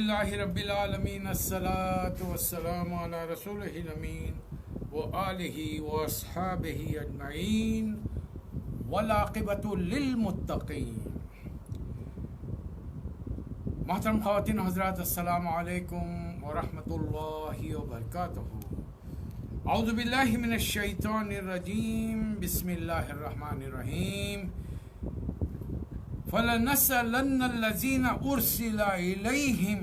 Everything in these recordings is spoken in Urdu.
الحمدللہ رب العالمین الصلاۃ والسلام علی رسولہ الامین وآلہ واصحابہ اجمعین والعاقبۃ للمتقین۔ محترم خواتین حضرات، السلام علیکم ورحمۃ اللہ وبرکاتہ۔ اعوذ باللہ من الشیطان الرجیم، بسم اللہ الرحمن الرحیم۔ فَلَنَسْأَلَنَّ الَّذِينَ أُرْسِلَ إِلَيْهِمْ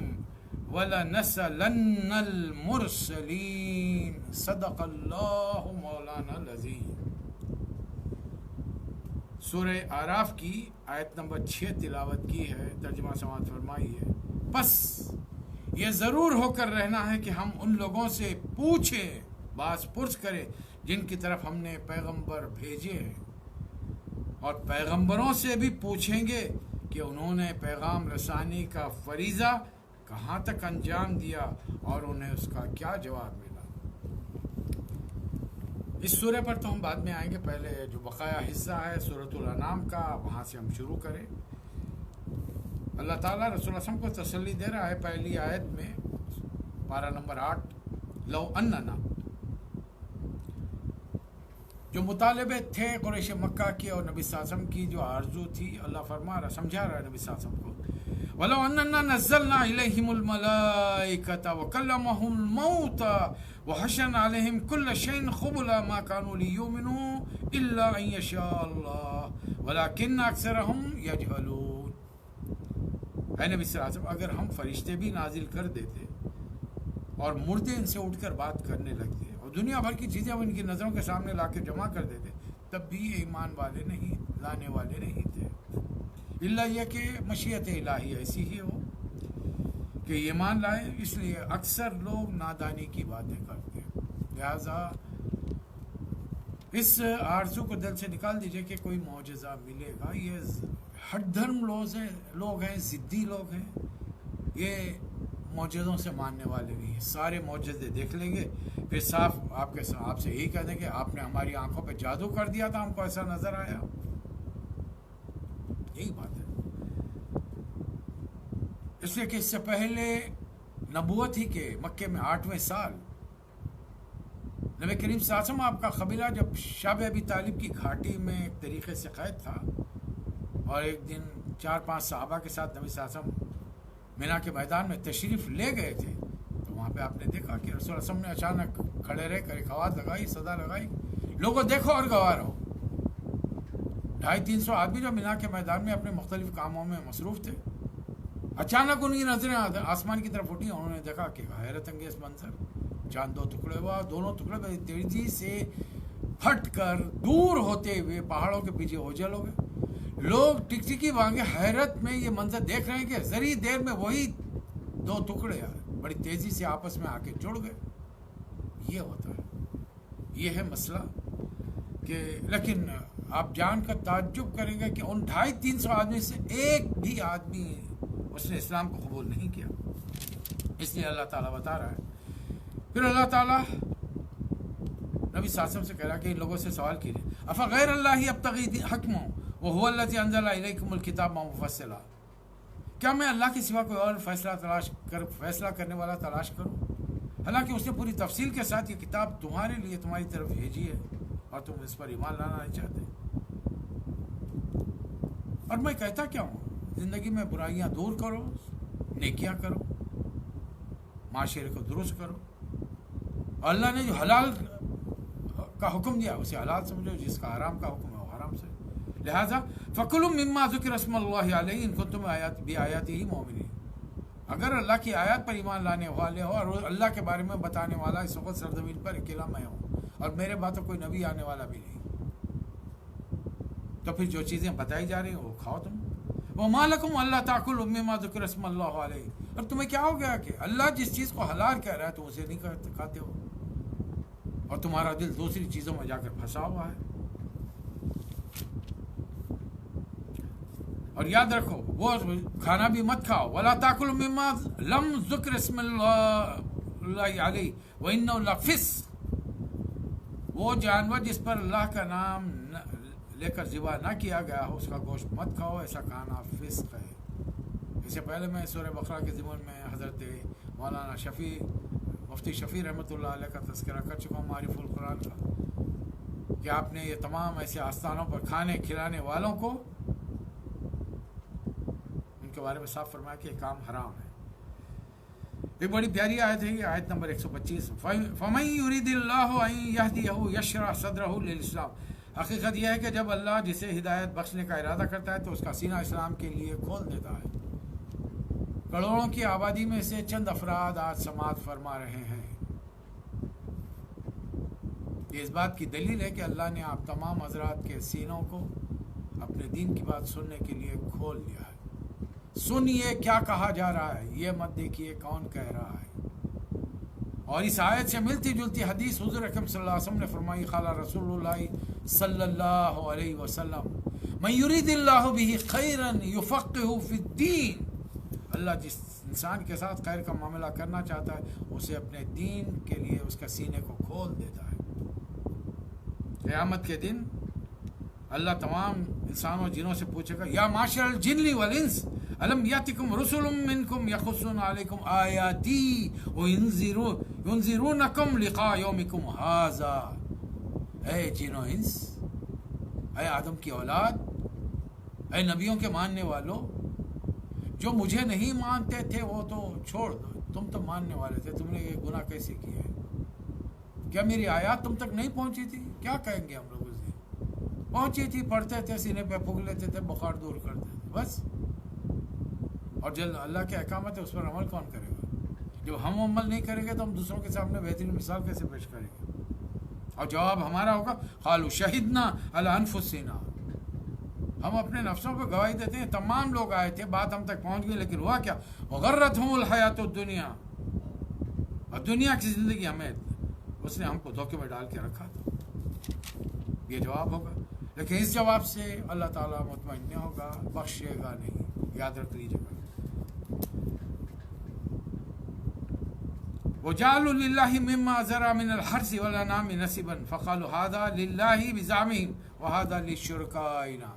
وَلَنَسْأَلَنَّ الْمُرْسَلِينَ۔ صدق اللہ مولانا العظیم۔ سورہ اعراف کی آیت نمبر 6 تلاوت کی ہے، ترجمہ سماعت فرمائی ہے۔ بس یہ ضرور ہو کر رہنا ہے کہ ہم ان لوگوں سے پوچھیں، باز پرس کریں جن کی طرف ہم نے پیغمبر بھیجے ہیں، اور پیغمبروں سے بھی پوچھیں گے کہ انہوں نے پیغام رسانی کا فریضہ کہاں تک انجام دیا اور انہیں اس کا کیا جواب ملا۔ اس سورہ پر تو ہم بعد میں آئیں گے، پہلے جو بقایا حصہ ہے سورۃ الانعام کا، وہاں سے ہم شروع کریں۔ اللہ تعالیٰ رسول اللہ صلی اللہ علیہ وسلم کو تسلی دے رہا ہے پہلی آیت میں، پارہ نمبر 8، لو اننا، جو مطالبے تھے قریش مکہ کے اور نبی صلی اللہ علیہ وسلم کی جو آرزو تھی، اللہ فرما رہا، سمجھا رہا ہے نبی صلی اللہ علیہ وسلم کو، وَلَوْ أَنَّنَا نَزَّلْنَا إِلَيْهِمُ الْمَلَائِكَةَ وَكَلَّمَهُمُ الْمَوْتَى وَحَشَرْنَا عَلَيْهِمْ كُلَّ شَيْءٍ قُبُلًا مَا كَانُوا لِيُؤْمِنُوا إِلَّا أَن يَشَاءَ اللَّهُ وَلَكِنَّ أَكْثَرَهُمْ يَجْهَلُونَ۔ اے نبی صلی اللہ علیہ وسلم، اگر ہم فرشتے بھی نازل کر دیتے اور مردے ان سے اٹھ کر بات کرنے لگتے اور دنیا بھر کی چیزیں ان کی نظروں کے سامنے لا کے جمع کر دیتے، تب بھی ایمان والے نہیں، لانے والے نہیں تھے، اللہ یہ کہ مشیت الہی ایسی ہی ہو کہ ایمان لائے۔ اس لیے اکثر لوگ نادانی کی باتیں کرتے ہیں، لہذا اس آرزو کو دل سے نکال دیجئے کہ کوئی معجزہ ملے گا۔ یہ ہٹ دھرم لوگ ہیں، ضدی لوگ ہیں، یہ معجزوں سے ماننے والے نہیں ہیں۔ سارے معجزے دیکھ لیں گے، پھر صاف آپ سے یہی کہہ دیں کہ آپ نے ہماری آنکھوں پہ جادو کر دیا تھا، ہم کو ایسا نظر آیا۔ یہی بات ہے، اس لیے کہ اس سے پہلے نبوت ہی کے مکے میں 8ویں سال نبی کریم صلی اللہ علیہ وسلم آپ کا قبیلہ جب شب ابی طالب کی گھاٹی میں ایک طریقے سے قید تھا، اور ایک دن 4-5 صحابہ کے ساتھ نبی صلی اللہ علیہ وسلم مینا کے میدان میں تشریف لے گئے تھے، تو وہاں پہ آپ نے دیکھا کہ رسول اللہ صلی اللہ علیہ وسلم نے اچانک کھڑے رہ کر ایک آواز لگائی، صدا لگائی، لوگوں دیکھو اور گواہ رہو۔ 250-300 آدمی جو مینا کے میدان میں اپنے مختلف کاموں میں مصروف تھے، اچانک ان کی نظریں آسمان کی طرف اٹھی، انہوں نے دیکھا کہ حیرت انگیز منظر، چاند 2 ٹکڑے ہوا، دونوں ٹکڑے بڑی تیزی سے پھٹ کر دور ہوتے ہوئے پہاڑوں کے پیچھے اوجھل ہو گئے۔ لوگ ٹکٹکی مانگے حیرت میں یہ منظر دیکھ رہے ہیں کہ ذری دیر میں وہی 2 ٹکڑے بڑی تیزی سے آپس میں آ کے جڑ گئے۔ یہ ہوتا ہے، یہ ہے مسئلہ کہ لیکن آپ جان کر تعجب کریں گے کہ ان 250-300 آدمی سے ایک بھی آدمی اس نے اسلام کو قبول نہیں کیا۔ اس لیے اللہ تعالیٰ بتا رہا ہے، پھر اللہ تعالیٰ نبی صلی اللہ علیہ وسلم سے کہہ رہا کہ ان لوگوں سے سوال کیجیے، افغیر اللہ ابتغی حکما وہو الذی انزل الیکم الکتاب مفصلا، کیا میں اللہ کے سوا کوئی اور فیصلہ کرنے والا تلاش کروں، حالانکہ اس نے پوری تفصیل کے ساتھ یہ کتاب تمہارے لیے تمہاری طرف بھیجی ہے اور تم اس پر ایمان لانا نہیں چاہتے۔ اور میں کہتا کیا ہوں، زندگی میں برائیاں دور کرو، نیکیاں کرو، معاشرے کو درست کرو، اور اللہ نے جو حلال کا حکم دیا اسے حلال سمجھو، جس کا حرام کا حکم ہے وہ حرام سے۔ لہذا فَكُلُوا مِمَّا ذُكِرَ اسْمُ اللَّهِ عَلَيْهِ إِن كُنتُمْ بِآيَاتِهِ مُؤْمِنِينَ، اگر اللہ کی آیات پر ایمان لانے والے ہو اور اللہ کے بارے میں بتانے والا اس وقت سرزمین پر اکیلا میں ہوں اور میرے بعد تو کوئی نبی آنے والا بھی نہیں، تو پھر جو چیزیں بتائی جا رہی ہیں وہ کھاؤ تم۔ وَمَا لَكُمْ أَلَّا تَأْكُلُوا مِمَّا ذُكِرَ اسْمُ اللَّهِ عَلَيْهِ، اور تمہیں کیا ہو گیا کہ اللہ جس چیز کو حلال کہہ رہا ہے تم اسے نہیں کھاتے ہو، اور تمہارا دل دوسری چیزوں میں جا کر پھنسا ہوا ہے۔ اور یاد رکھو وہ کھانا بھی مت کھاؤ، وَلَا تَأْكُلُوا مِمَّا لَمْ ذُكِرَ اسْمُ اللَّهِ عَلَيْهِ وَإِنَّهُ لَفِسْقٌ، وہ جانور جس پر اللہ کا نام لے کر ذبح نہ کیا گیا ہو اس کا گوشت مت کھاؤ، ایسا کھانا فسق ہے، سے پہلے میں سورہ بقرہ کے ضمن میں حضرت مولانا مفتی شفیع رحمۃ اللہ علیہ کا تذکرہ کر چکا ہوں معارف القرآن کا، کہ آپ نے یہ تمام ایسے آستانوں پر کھانے کھلانے والوں کو ان کے بارے میں صاف فرمایا کہ یہ کام حرام ہے۔ ایک بڑی پیاری آیت ہے یہ، آیت نمبر 125، فَمَن يُرِدِ اللَّهُ أَن يَهْدِيَهُ يَشْرَحْ صَدْرَهُ لِلْإِسْلَامِ۔ حقیقت یہ ہے کہ جب اللہ جسے ہدایت بخشنے کا ارادہ کرتا ہے تو اس کا سینہ اسلام کے لیے کھول دیتا ہے۔ کروڑوں کی آبادی میں سے چند افراد آج سماعت فرما رہے ہیں۔ یہ اس بات کی دلیل ہے کہ اللہ نے آپ تمام حضرات کے سینوں کو اپنے دین کی بات سننے کے لیے کھول دیا ہے۔ سنیے کیا کہا جا رہا ہے، یہ مت دیکھیے کون کہہ رہا ہے۔ اور اس آیت سے ملتی جلتی حدیث حضور اکرم صلی اللہ علیہ وسلم نے فرمائی، قال رسول اللہ صلی اللہ علیہ وسلم من یرید اللہ بہ خیرا یفقہہ فی الدین۔ اللہ جس انسان کے ساتھ خیر کا معاملہ کرنا چاہتا ہے اسے اپنے دین کے لیے اس کا سینے کو کھول دیتا ہے۔ قیامت کے دن اللہ تمام انسانوں جنوں سے پوچھے گا، یا معاشر الجن والانس الم یاتکم رسل منکم یقصون علیکم آیاتی وینذرونکم لقاء یومکم ھذا۔ اے جن و انس، اے آدم کی اولاد، اے نبیوں کے ماننے والوں، جو مجھے نہیں مانتے تھے وہ تو چھوڑ دو، تم تو ماننے والے تھے، تم نے یہ گناہ کیسے کیا ہے؟ کیا میری آیات تم تک نہیں پہنچی تھی؟ کیا کہیں گے ہم لوگ اس دن؟ پہنچی تھی، پڑھتے تھے، سینے پہ پھونک لیتے تھے، بخار دور کرتے تھے، بس۔ اور جب اللہ کے احکامات ہے اس پر عمل کون کرے گا؟ جب ہم عمل نہیں کریں گے تو ہم دوسروں کے سامنے بہترین مثال کیسے پیش کریں گے؟ اور جواب ہمارا ہوگا، قالوا شہدنا علی انفسنا، ہم اپنے نفسوں پہ گواہی دیتے ہیں۔ تمام لوگ آئے تھے، بات ہم تک پہنچ گئی، لیکن ہوا کیا؟ وغرتہم الحیات الدنیا، اور دنیا کی زندگی ہمیں اس نے ہم کو دھوکے میں ڈال کے رکھا تھا۔ یہ جواب ہوگا، لیکن اس جواب سے اللہ تعالیٰ مطمئن نہیں ہوگا، بخشے گا نہیں، یاد رکھ لیجیے گا۔ وَجَعَلُوا لِلَّهِ مِمَّا ذَرَعَ مِنَ الْحَرْثِ وَالْأَنْعَامِ نَصِيبًا فَقَالُوا هَذَا لِلَّهِ بِزَعْمِهِمْ وَهَذَا لِشُرَكَائِنَا۔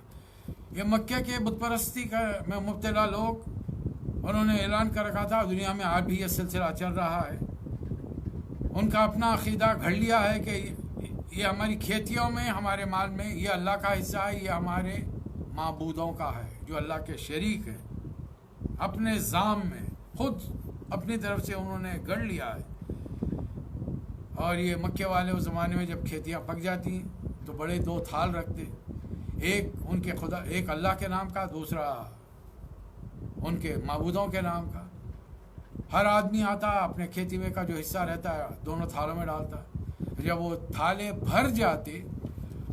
یہ مکہ کے بت پرستی میں مبتلا لوگ، انہوں نے اعلان کر رکھا تھا، دنیا میں آج بھی یہ سلسلہ چل رہا ہے، ان کا اپنا عقیدہ گھڑ لیا ہے کہ یہ ہماری کھیتیوں میں، ہمارے مال میں، یہ اللہ کا حصہ ہے، یہ ہمارے معبودوں کا ہے جو اللہ کے شریک ہیں۔ اپنے ظام میں خود اپنی طرف سے انہوں نے گڑھ لیا ہے۔ اور یہ مکے والے اس زمانے میں جب کھیتیاں پک جاتی ہیں تو بڑے دو تھال رکھتے، ایک ان کے خدا، ایک اللہ کے نام کا، دوسرا ان کے معبودوں کے نام کا۔ ہر آدمی آتا اپنے کھیتی میں کا جو حصہ رہتا ہے دونوں تھالوں میں ڈالتا۔ جب وہ تھالے بھر جاتے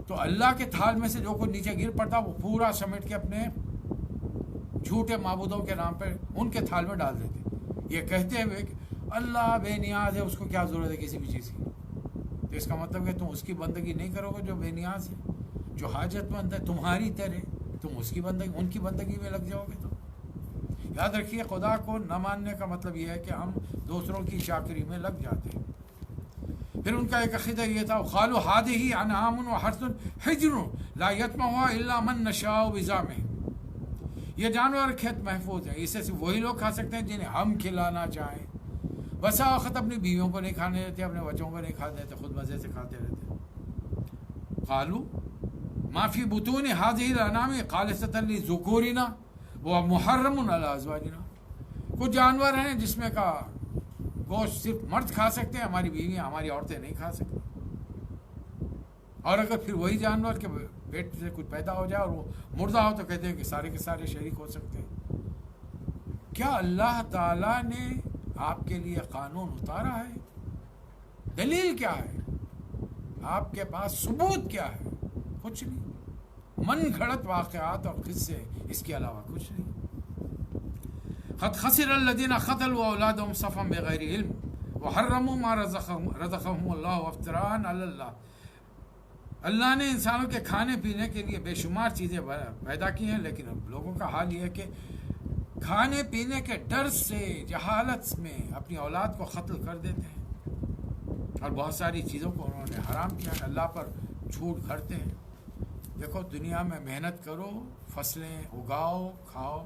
تو اللہ کے تھال میں سے جو کچھ نیچے گر پڑتا وہ پورا سمیٹ کے اپنے جھوٹے معبودوں کے نام پہ ان کے تھال میں ڈال دیتے، یہ کہتے ہوئے کہ اللہ بے نیاز ہے، اس کو کیا ضرورت ہے کسی بھی چیز کی۔ تو اس کا مطلب ہے تم اس کی بندگی نہیں کرو گے جو بے نیاز ہے، جو حاجت مند ہے تمہاری طرح، تم اس کی بندگی، ان کی بندگی میں لگ جاؤ گے۔ تو یاد رکھیے، خدا کو نہ ماننے کا مطلب یہ ہے کہ ہم دوسروں کی چاکری میں لگ جاتے ہیں۔ پھر ان کا ایک عقیدہ یہ تھا، قالوا هذه انعام وحرث حجر لا يطمعها الا من نشاء بزعمهم۔ یہ جانور کھیت محفوظ ہیں، اسے صرف وہی لوگ کھا سکتے ہیں جنہیں ہم کھلانا چاہیں۔ بسا وقت اپنی بیویوں کو نہیں کھانے دیتے، اپنے بچوں کو نہیں کھانے دیتے، خود مزے سے کھاتے رہتے۔ قالوا ما في بطون هذه الانعام خالصة لذكورنا ومحرم على ازواجنا۔ کچھ جانور ہیں جس میں کا گوشت صرف مرد کھا سکتے ہیں، ہماری بیویاں، ہماری عورتیں نہیں کھا سکتی۔ اور اگر پھر وہی جانور کے پیٹ سے کچھ پیدا ہو جائے اور وہ مردہ ہو تو کہتے ہیں کہ سارے کے سارے شریک ہو سکتے ہیں۔ کیا اللہ تعالیٰ نے آپ کے لیے قانون اتارا ہے؟ دلیل کیا ہے؟ آپ کے پاس ثبوت کیا ہے؟ کچھ نہیں، من گھڑت واقعات اور قصے، اس کے علاوہ کچھ نہیں۔ قد خسر الذين قتلوا اولادهم صفا بغیر علم وحرموا ما رزقهم الله وافتراء على الله۔ اللہ نے انسانوں کے کھانے پینے کے لیے بے شمار چیزیں پیدا کی ہیں، لیکن اب لوگوں کا حال یہ ہے کہ کھانے پینے کے ڈر سے، جہالت میں اپنی اولاد کو قتل کر دیتے ہیں، اور بہت ساری چیزوں کو انہوں نے حرام کیا ہے، اللہ پر جھوٹ گھڑتے ہیں۔ دیکھو، دنیا میں محنت کرو، فصلیں اگاؤ، کھاؤ،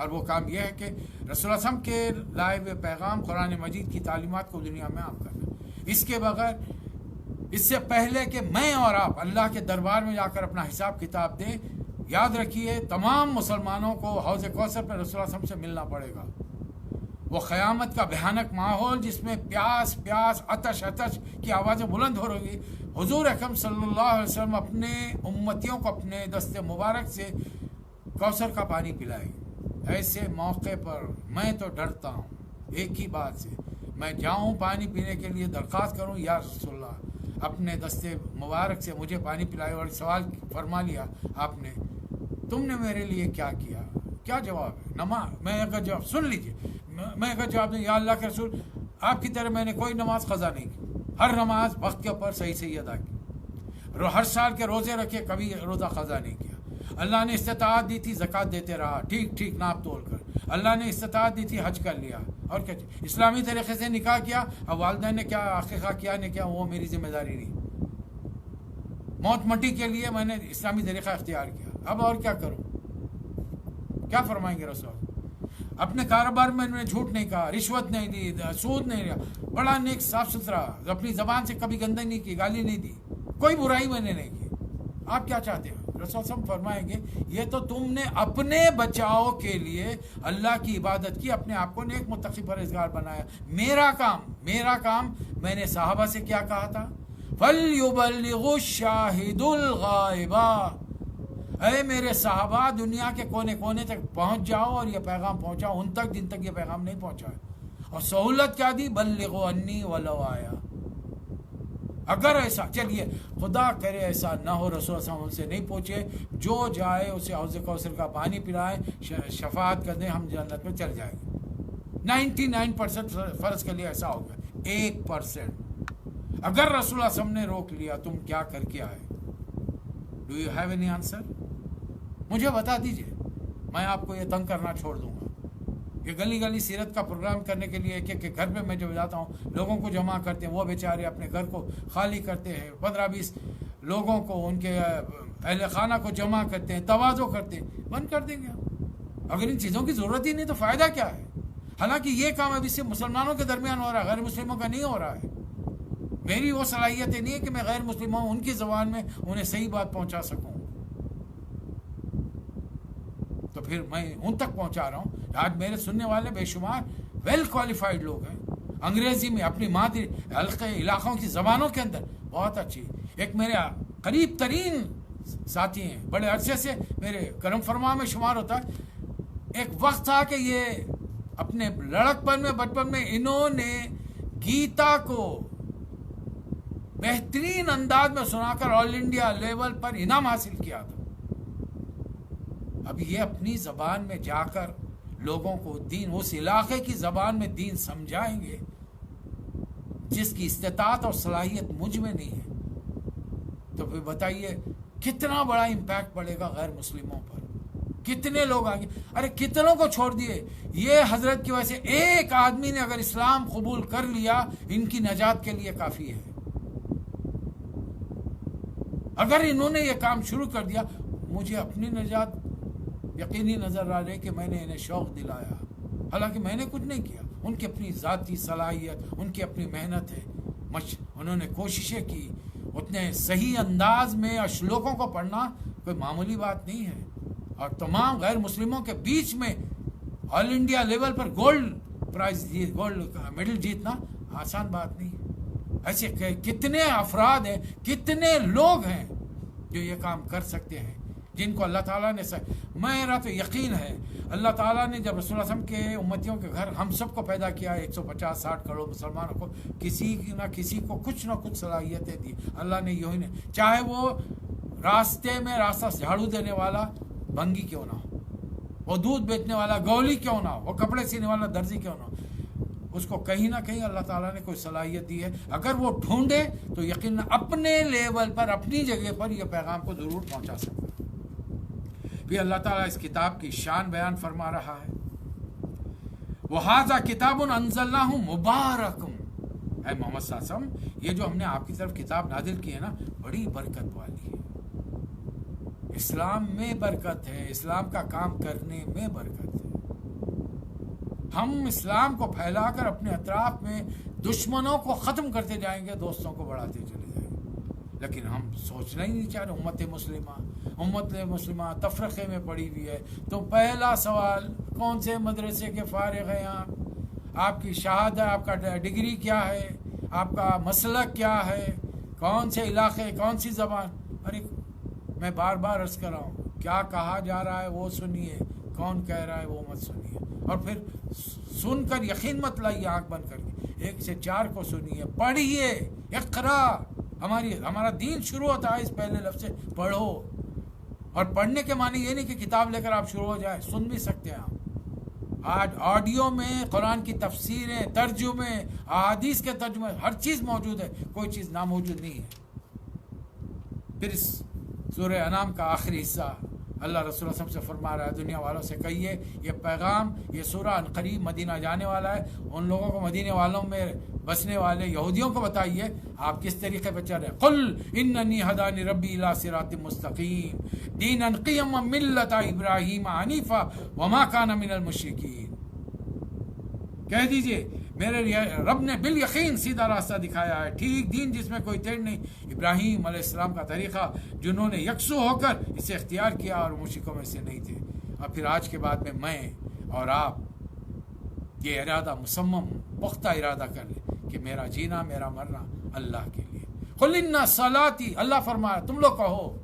اور وہ کام یہ ہے کہ رسول اللہ صلی اللہ علیہ وسلم کے لائے ہوئے پیغام قرآن مجید کی تعلیمات کو دنیا میں عام کرنا. اس کے بغیر، اس سے پہلے کہ میں اور آپ اللہ کے دربار میں جا کر اپنا حساب کتاب دیں، یاد رکھیے تمام مسلمانوں کو حوض کوثر پہ رسول اللہ صلی اللہ علیہ وسلم سے ملنا پڑے گا. وہ قیامت کا بھیانک ماحول جس میں پیاس پیاس، عطش عطش کی آوازیں بلند ہو رہی. حضور اکرم صلی اللہ علیہ وسلم اپنے امتیوں کو اپنے دست مبارک سے کوثر کا پانی پلائے. ایسے موقع پر میں تو ڈرتا ہوں ایک ہی بات سے، میں جاؤں پانی پینے کے لیے درخواست کروں، یا رسول اللہ اپنے دست مبارک سے مجھے پانی پلائے. اور سوال فرما لیا آپ نے، تم نے میرے لیے کیا کیا؟ کیا جواب ہے؟ نماز. میں اگر جواب سن لیجئے، میں اگر جواب دوں، یا اللہ کے رسول آپ کی طرح میں نے کوئی نماز قضا نہیں کی، ہر نماز وقت کے اوپر صحیح صحیح ادا کی، ہر سال کے روزے رکھے، کبھی روزہ قضا نہیں کیا. اللہ نے استطاعت دی تھی زکوٰۃ دیتے رہا، ٹھیک ٹھیک ناپ تول کر. اللہ نے استطاعت دی تھی حج کر لیا. اور کیا اسلامی طریقے سے نکاح کیا. اب والدین نے کیا عقیقہ کیا نہیں کیا وہ میری ذمہ داری نہیں. موت مٹی کے لیے میں نے اسلامی طریقہ اختیار کیا. اب اور کیا کروں؟ کیا فرمائیں گے رسول؟ اپنے کاروبار میں نے جھوٹ نہیں کہا، رشوت نہیں دی، سود نہیں لیا، بڑا نیک صاف ستھرا، اپنی زبان سے کبھی گندی نہیں کی، گالی نہیں دی، کوئی برائی میں نے نہیں کی. آپ کیا چاہتے ہیں؟ رسول صاحب فرمائیں گے یہ تو تم نے اپنے بچاؤ کے لیے اللہ کی عبادت کی، اپنے آپ کو نیک متقی پرہیزگار بنایا. میرا کام میں نے صحابہ سے کیا کہا تھا؟ فَلْيُبَلِّغُ الشَّاهِدُ الْغَائِبَ. اے میرے صحابہ دنیا کے کونے کونے تک پہنچ جاؤ اور یہ پیغام پہنچاؤ ان تک جن تک یہ پیغام نہیں پہنچا ہے. اور سہولت کیا دی؟ بلغوا انی ولو آیا. اگر ایسا، چلیے خدا کرے ایسا نہ ہو، رسول اللہ صلی اللہ علیہ وسلم سے نہیں پہنچے، جو جائے اسے حوض کوثر کا پانی پلائے، شفاعت کر دیں، ہم جنت میں چل جائیں گے. 99% فرض کے لیے ایسا ہوگا. 1% اگر رسول اللہ صلی اللہ علیہ وسلم نے روک لیا، تم کیا کر کے آئے؟ Do you have any answer? مجھے بتا دیجئے، میں آپ کو یہ تنگ کرنا چھوڑ دوں گا. یہ گلی گلی سیرت کا پروگرام کرنے کے لیے ایک ایک گھر پہ میں جب جاتا ہوں لوگوں کو جمع کرتے ہیں، وہ بیچارے اپنے گھر کو خالی کرتے ہیں، 15-20 لوگوں کو، ان کے اہل خانہ کو جمع کرتے ہیں، تواضع کرتے ہیں. بند کر دیں گے. اگر ان چیزوں کی ضرورت ہی نہیں تو فائدہ کیا ہے؟ حالانکہ یہ کام ابھی صرف مسلمانوں کے درمیان ہو رہا ہے، غیر مسلموں کا نہیں ہو رہا ہے. میری وہ صلاحیتیں نہیں ہے کہ میں غیر مسلموں ان کی زبان میں انہیں صحیح بات پہنچا سکوں. تو پھر میں ان تک پہنچا رہا ہوں. آج میرے سننے والے بے شمار ویل کوالیفائڈ لوگ ہیں، انگریزی میں اپنی مادری حلقے علاقوں کی زبانوں کے اندر بہت اچھی. ایک میرے قریب ترین ساتھی ہیں، بڑے عرصے سے میرے کرم فرما میں شمار ہوتا ہے. ایک وقت تھا کہ یہ اپنے لڑکپن میں، بچپن میں انہوں نے گیتا کو بہترین انداز میں سنا کر آل انڈیا لیول پر انعام حاصل کیا تھا. اب یہ اپنی زبان میں جا کر لوگوں کو دین، اس علاقے کی زبان میں دین سمجھائیں گے جس کی استطاعت اور صلاحیت مجھ میں نہیں ہے. تو پھر بتائیے کتنا بڑا امپیکٹ پڑے گا غیر مسلموں پر. کتنے لوگ آگے، ارے کتنوں کو چھوڑ دیے. یہ حضرت کی وجہ سے ایک آدمی نے اگر اسلام قبول کر لیا، ان کی نجات کے لیے کافی ہے. اگر انہوں نے یہ کام شروع کر دیا، مجھے اپنی نجات یقینی نظر آ رہی کہ میں نے انہیں شوق دلایا، حالانکہ میں نے کچھ نہیں کیا. ان کی اپنی ذاتی صلاحیت، ان کی اپنی محنت ہے، انہوں نے کوششیں کی. اتنے صحیح انداز میں اشلوکوں کو پڑھنا کوئی معمولی بات نہیں ہے. اور تمام غیر مسلموں کے بیچ میں آل انڈیا لیول پر گولڈ میڈل جیتنا آسان بات نہیں. ایسے کتنے افراد ہیں، کتنے لوگ ہیں جو یہ کام کر سکتے ہیں، جن کو اللہ تعالیٰ نے میرا تو یقین ہے اللہ تعالیٰ نے جب رسول اللہ صلی اللہ علیہ وسلم کے امتیوں کے گھر ہم سب کو پیدا کیا، 150-60 کروڑ مسلمانوں کو، کسی نہ کسی کو کچھ نہ کچھ صلاحیتیں دی اللہ نے. یوں ہی نہیں، چاہے وہ راستے میں راستہ جھاڑو دینے والا بھنگی کیوں نہ ہو، وہ دودھ بیچنے والا گولی کیوں نہ ہو، وہ کپڑے سینے والا درزی کیوں نہ ہو، اس کو کہیں نہ کہیں اللہ تعالیٰ نے کوئی صلاحیت دی ہے. اگر وہ ڈھونڈے تو یقیناً اپنے لیول پر، اپنی جگہ پر یہ پیغام کو ضرور پہنچا سکتا. بھی اللہ تعالیٰ اس کتاب کی شان بیان فرما رہا ہے. وَهَذَا كِتَابٌ أَنزَلْنَاهُ مُبَارَكٌ. اے محمد صلی اللہ علیہ وسلم، یہ جو ہم نے آپ کی طرف کتاب نازل کی ہے نا، بڑی برکت والی ہے. اسلام میں برکت ہے، اسلام کا کام کرنے میں برکت ہے. ہم اسلام کو پھیلا کر اپنے اطراف میں دشمنوں کو ختم کرتے جائیں گے، دوستوں کو بڑھاتے چلے جائیں گے، لیکن ہم سوچنا ہی نہیں چاہ رہے۔ امت مسلمہ تفرقے میں پڑی ہوئی ہے۔ تو پہلا سوال، کون سے مدرسے کے فارغ ہیں آپ کی شہادت، آپ کا ڈگری کیا ہے، آپ کا مسلک کیا ہے، کون سے علاقے، کون سی زبان؟ ارے میں بار بار عرض کر رہا ہوں، کیا کہا جا رہا ہے وہ سنیے، کون کہہ رہا ہے وہ مت سنیے، اور پھر سن کر یقین مت لائیے آنکھ بند کر کے، 1 سے 4 کو سنیے، پڑھیے، اقرا۔ ہمارا دین شروع ہوتا ہے اس پہلے لفظ سے، پڑھو۔ اور پڑھنے کے معنی یہ نہیں کہ کتاب لے کر آپ شروع ہو جائیں، سن بھی سکتے ہیں آپ۔ آج آڈیو میں قرآن کی تفسیریں، ترجمے، احادیث کے ترجمے، ہر چیز موجود ہے، کوئی چیز ناموجود نہیں ہے۔ پھر اس سورہ انعام کا آخری حصہ اللہ رسول اللہ صلی اللہ علیہ وسلم سے فرما رہا ہے، دنیا والوں سے کہیے یہ پیغام، یہ سورہ عنقریب مدینہ جانے والا ہے، ان لوگوں کو، مدینے والوں میں بسنے والے یہودیوں کو بتائیے آپ کس طریقے پہ چل رہے ہیں۔ قل اننی ہدانی ربی الی صراط مستقیم دینا قیما ملت ابراہیم حنیفا وما کان من المشرکین۔ کہہ دیجئے میرے رب نے بالیقین سیدھا راستہ دکھایا ہے، ٹھیک دین جس میں کوئی ٹیڑھ نہیں، ابراہیم علیہ السلام کا طریقہ جنہوں نے یکسو ہو کر اسے اختیار کیا اور مشرکوں میں سے نہیں تھے۔ اور پھر آج کے بعد میں اور آپ یہ ارادہ مصمم پختہ ارادہ کر لیں کہ میرا جینا، میرا مرنا اللہ کے لیے۔ قل ان صلاتی، اللہ فرمایا تم لوگ کہو،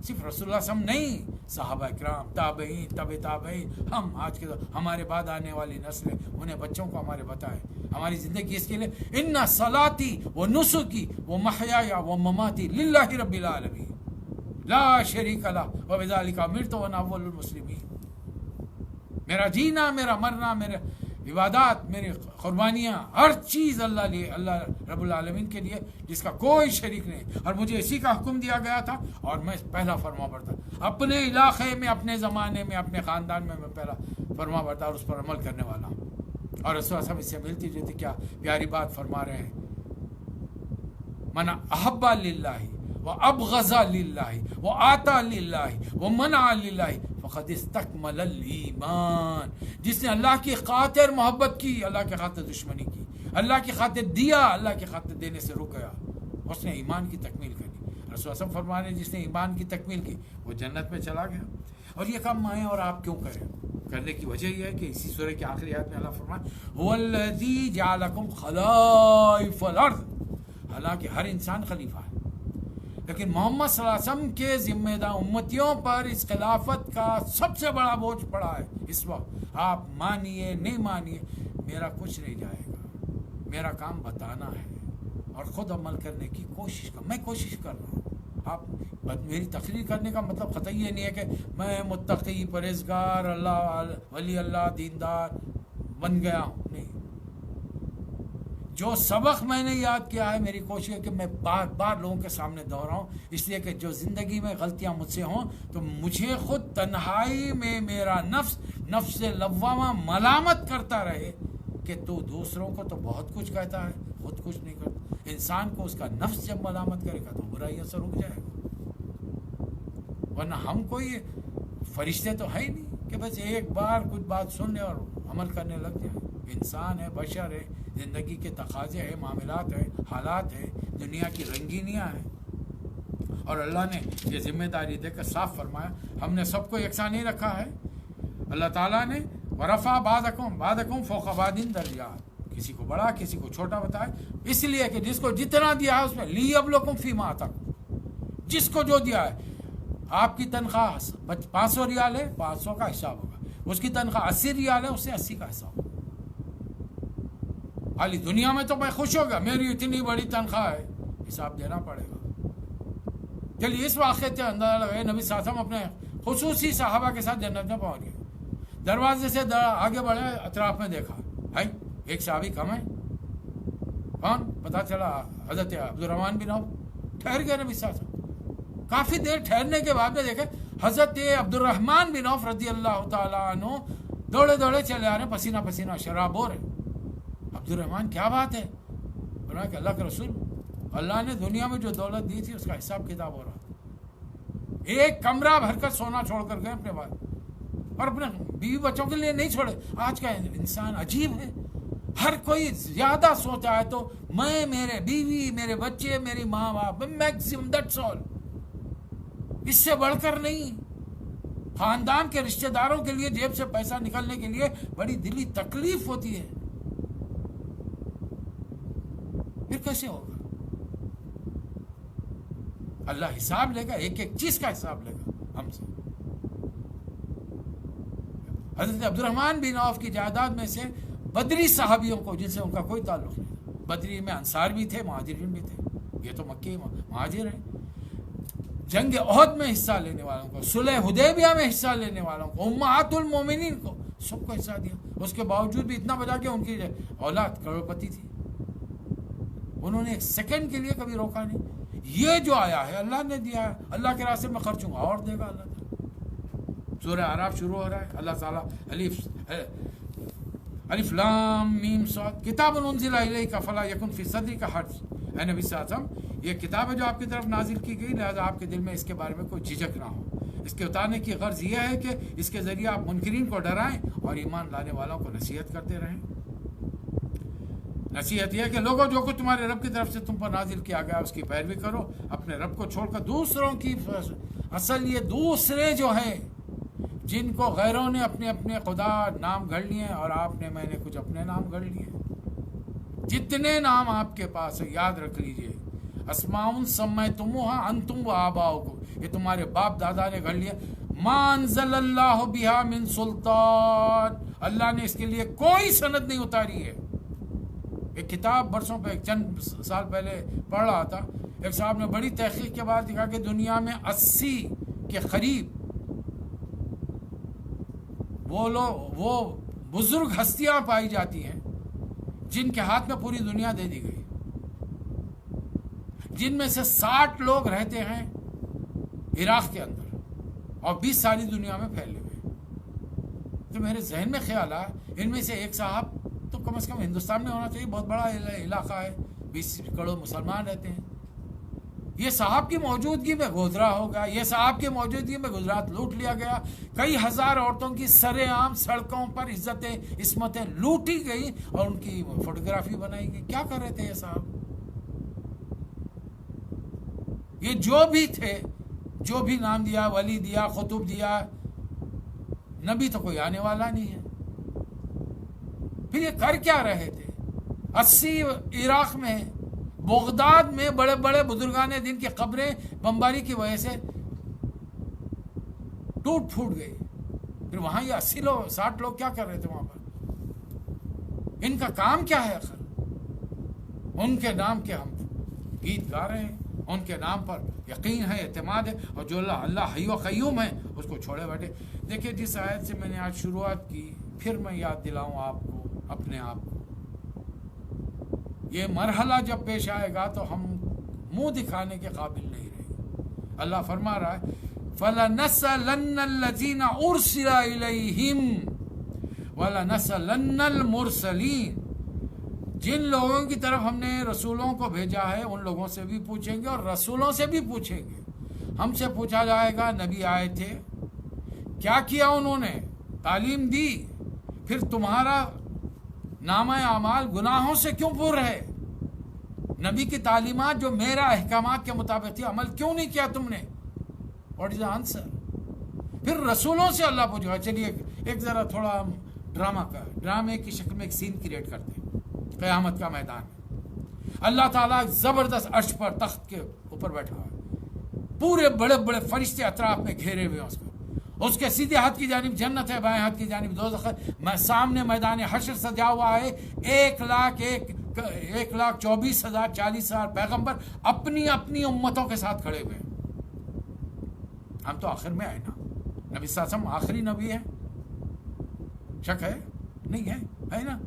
صرف رسول اللہ صلی اللہ علیہ وسلم نہیں، صحابہ اکرام، تابعین، تابعین، ہم آج کے ہمارے بعد آنے والی نسلیں، انہیں بچوں کو ہمارے بتائیں، ہماری زندگی اس کے لیے، ان صلاتی و نسکی و محیایا و مماتی للہ رب العالمین لا شریک لہ وبذالک امرت وانا اول المسلمین۔ میرا جینا، میرا مرنا، میرے عبادات، میری قربانیاں، ہر چیز اللہ رب العالمین کے لیے، جس کا کوئی شریک نہیں، اور مجھے اسی کا حکم دیا گیا تھا، اور میں پہلا فرما بردار اپنے علاقے میں، اپنے زمانے میں، اپنے خاندان میں پہلا فرما بردار، اس پر عمل کرنے والا ہوں۔ اور رسول صاحب اس سے ملتی جلتی کیا پیاری بات فرما رہے ہیں، من احب للہ وابغض للہ وآتا للہ ومنع للہ فقد استکمل الایمان۔ جس نے اللہ کی خاطر محبت کی، اللہ کی خاطر دشمنی کی، اللہ کی خاطر دیا، اللہ کی خاطر دینے سے رک گیا، اس نے ایمان کی تکمیل کر دی۔ رسول اللہ فرما رہے ہیں جس نے ایمان کی تکمیل کی وہ جنت میں چلا گیا۔ اور یہ کام میں اور آپ کیوں کریں؟ کرنے کی وجہ یہ ہے کہ اسی سورہ کی آخری آیت میں اللہ فرمایا هو الذی جعلکم خلائف الارض، حالانکہ ہر انسان خلیفہ ہے، لیکن محمد صلی اللہ علیہ وسلم کے ذمہ دار امتیوں پر اس خلافت کا سب سے بڑا بوجھ پڑا ہے اس وقت۔ آپ مانیے نہیں مانیے، میرا کچھ نہیں جائے گا، میرا کام بتانا ہے اور خود عمل کرنے کی کوشش میں کوشش کر رہا ہوں۔ آپ میری تقریر کرنے کا مطلب قطعی یہ نہیں ہے کہ میں متقی، پرہیزگار، اللہ ولی اللہ، دیندار بن گیا ہوں، نہیں۔ جو سبق میں نے یاد کیا ہے، میری کوشش ہے کہ میں بار بار لوگوں کے سامنے دہراؤں، اس لیے کہ جو زندگی میں غلطیاں مجھ سے ہوں تو مجھے خود تنہائی میں میرا نفس لوامہ ملامت کرتا رہے کہ تو دوسروں کو تو بہت کچھ کہتا ہے، خود کچھ نہیں کرتا۔ انسان کو اس کا نفس جب ملامت کرے گا تو برائیوں سے رک جائے گا، ورنہ ہم کوئی فرشتے تو ہے ہی نہیں کہ بس ایک بار کچھ بات سن لے اور عمل کرنے لگ جائے۔ انسان ہے، بشر ہے، زندگی کے تقاضے ہیں، معاملات ہیں، حالات ہیں، دنیا کی رنگینیاں ہیں، اور اللہ نے یہ ذمہ داری دے کر صاف فرمایا، ہم نے سب کو یکساں نہیں رکھا ہے۔ اللہ تعالیٰ نے ورفع بعضکم فوق بعض درجات، کسی کو بڑا کسی کو چھوٹا بتائے، اس لیے کہ جس کو جتنا دیا ہے اس میں لیبلوکم فیما آتاکم، جس کو جو دیا ہے۔ آپ کی تنخواہ 500 ریال ہے، 500 کا حساب ہوگا، اس کی تنخواہ 80 ریال ہے، اس سے 80 کا حساب ہوگا۔ حالی دنیا میں تو میں خوش ہو گیا، میری اتنی بڑی تنخواہ ہے، حساب دینا پڑے گا۔ چلیے اس واقعے سے اندازہ لگائے، نبی صلی اللہ علیہ وسلم اپنے خصوصی صحابہ کے ساتھ جنت میں پہنچ گئے، دروازے سے آگے بڑھے، اطراف میں دیکھا، بھائی ایک صحابی کم ہے، کون؟ پتا چلا حضرت عبدالرحمن بن عوف۔ ٹھہر گئے نبی صلی اللہ علیہ وسلم، کافی دیر ٹھہرنے کے بعد میں دیکھے حضرت عبدالرحمن بن عوف رضی اللہ تعالیٰ عنہ دوڑے دوڑے چلے آ رہے، پسینہ پسینہ، شراب ہو رہے۔ عبدالرحمن کیا بات ہے؟ بولا کہ اللہ کے رسول، اللہ نے دنیا میں جو دولت دی تھی اس کا حساب کتاب ہو رہا تھا، ایک کمرہ بھر کر سونا چھوڑ کر گئے اپنے بعد، اور اپنے بیوی بچوں کے لیے نہیں چھوڑے. آج کا انسان عجیب ہے. ہر کوئی زیادہ سوچا ہے تو میں، میرے بیوی، میرے بچے، میری ماں باپ، میکسیمم دیٹس آل. اس سے بڑھ کر نہیں. خاندان کے رشتہ داروں کے لیے جیب سے پیسہ نکلنے کے لیے بڑی دلی تکلیف ہوتی ہے. پھر کیسے ہوگا؟ اللہ حساب لے گا، ایک ایک چیز کا حساب لے گا ہم سے. حضرت عبد الرحمن بن عوف کی جائیداد میں سے بدری صحابیوں کو، جن سے ان کا کوئی تعلق نہیں، بدری میں انصار بھی تھے، مہاجرین بھی تھے، یہ تو مکی مہاجر ہیں، جنگ احد میں حصہ لینے والوں کو، صلح حدیبیہ میں حصہ لینے والوں کو، امہات المومنین کو، سب کو حصہ دیا. اس کے باوجود بھی اتنا بجا کہ ان کی اولاد کروڑپتی تھی. انہوں نے ایک سیکنڈ کے لیے کبھی روکا نہیں. یہ جو آیا ہے اللہ نے دیا ہے، اللہ کے راستے میں خرچ ہوں گا اور دے گا اللہ تعالیٰ. سورہ اعراف شروع ہو رہا ہے، اللہ تعالیٰ الف لام میم صاد کتاب انزل الیک فلا یکن فی صدرک حرج. اے نبی صلی اللہ علیہ وسلم، یہ کتاب ہے جو آپ کی طرف نازل کی گئی، لہذا آپ کے دل میں اس کے بارے میں کوئی جھجک نہ ہو. اس کے اتارنے کی غرض یہ ہے کہ اس کے ذریعے آپ منکرین کو ڈرائیں اور ایمان لانے والوں کو نصیحت کرتے رہیں. نصیحت یہ ہے کہ لوگوں، جو کچھ تمہارے رب کی طرف سے تم پر نازل کیا گیا اس کی پیروی کرو، اپنے رب کو چھوڑ کر دوسروں کی. اصل یہ دوسرے جو ہیں جن کو غیروں نے اپنے اپنے خدا نام گھڑ لیے اور آپ نے، میں نے کچھ اپنے نام گھڑ لیے. جتنے نام آپ کے پاس ہے یاد رکھ لیجئے، اسماء سمیتموہا انتم و آباؤکم، یہ تمہارے باپ دادا نے گھڑ لیا. ما انزل اللہ بہا من سلطان، اللہ نے اس کے لیے کوئی سند نہیں اتاری ہے. ایک کتاب برسوں پہ چند سال پہلے پڑھ رہا تھا، ایک صاحب نے بڑی تحقیق کے بعد دکھا کہ دنیا میں 80 کے قریب وہ بزرگ ہستیاں پائی جاتی ہیں جن کے ہاتھ میں پوری دنیا دے دی گئی، جن میں سے 60 لوگ رہتے ہیں عراق کے اندر اور 20 ساری دنیا میں پھیلے ہوئے. تو میرے ذہن میں خیال آیا ان میں سے ایک صاحب تو کم از کم ہندوستان میں ہونا چاہیے، بہت بڑا علاقہ ہے، 20 کروڑ مسلمان رہتے ہیں. یہ صاحب کی موجودگی میں گودرا ہو گیا، یہ صاحب کی موجودگی میں گجرات لوٹ لیا گیا، کئی ہزار عورتوں کی سر عام سڑکوں پر عزتیں عصمتیں لوٹی گئی اور ان کی فوٹوگرافی بنائی گئی. کیا کر رہے تھے یہ صاحب؟ یہ جو بھی تھے، جو بھی نام دیا، ولی دیا، خطب دیا، نبی تو کوئی آنے والا نہیں ہے. پھر یہ کر کیا رہے تھے؟ 80 عراق میں، بغداد میں بڑے بڑے بزرگان دین کی قبریں بمباری کی وجہ سے ٹوٹ پھوٹ گئی. پھر وہاں یہ 80 لوگ 60 لوگ کیا کر رہے تھے وہاں پر؟ ان کا کام کیا ہے آخر؟ ان کے نام کے ہم گیت گا رہے ہیں، ان کے نام پر یقین ہے، اعتماد ہے، اور جو اللہ حی و قیوم ہے اس کو چھوڑے بیٹھے. دیکھیں جس آیت سے میں نے آج شروعات کی، پھر میں یاد دلاؤں آپ کو، اپنے آپ کو، یہ مرحلہ جب پیش آئے گا تو ہم منہ دکھانے کے قابل نہیں رہیں گے. اللہ فرما رہا ہے فَلَنَسْأَلَنَّ الَّذِينَ أُرْسِلَ إِلَيْهِمْ وَلَنَسْأَلَنَّ الْمُرْسَلِينَ. جن لوگوں کی طرف ہم نے رسولوں کو بھیجا ہے ان لوگوں سے بھی پوچھیں گے اور رسولوں سے بھی پوچھیں گے. ہم سے پوچھا جائے گا نبی آئے تھے، کیا کیا انہوں نے، تعلیم دی، پھر تمہارا نامہ اعمال گناہوں سے کیوں پر ہے؟ نبی کی تعلیمات جو میرا احکامات کے مطابق تھی، عمل کیوں نہیں کیا تم نے؟ What is the answer? پھر رسولوں سے اللہ پوچھے گا. چلیے ایک ذرا تھوڑا ہم ڈرامے کی شکل میں ایک سین کریٹ کرتے ہیں. قیامت کا میدان، اللہ تعالیٰ زبردست عرش پر تخت کے اوپر بیٹھا ہوا ہے، پورے بڑے بڑے فرشتے اطراف میں گھیرے ہوئے ہیں اس کے سیدھے ہاتھ کی جانب جنت ہے، بائیں ہاتھ کی جانب دوزخ ہے. سامنے میدان حشر سجا ہوا ہے، 1,24,000 40,000 پیغمبر اپنی اپنی امتوں کے ساتھ کھڑے ہوئے ہیں. ہم تو آخر میں آئے نا، نبی صلی اللہ علیہ وسلم آخری نبی ہے، شک ہے؟ نہیں ہے نا؟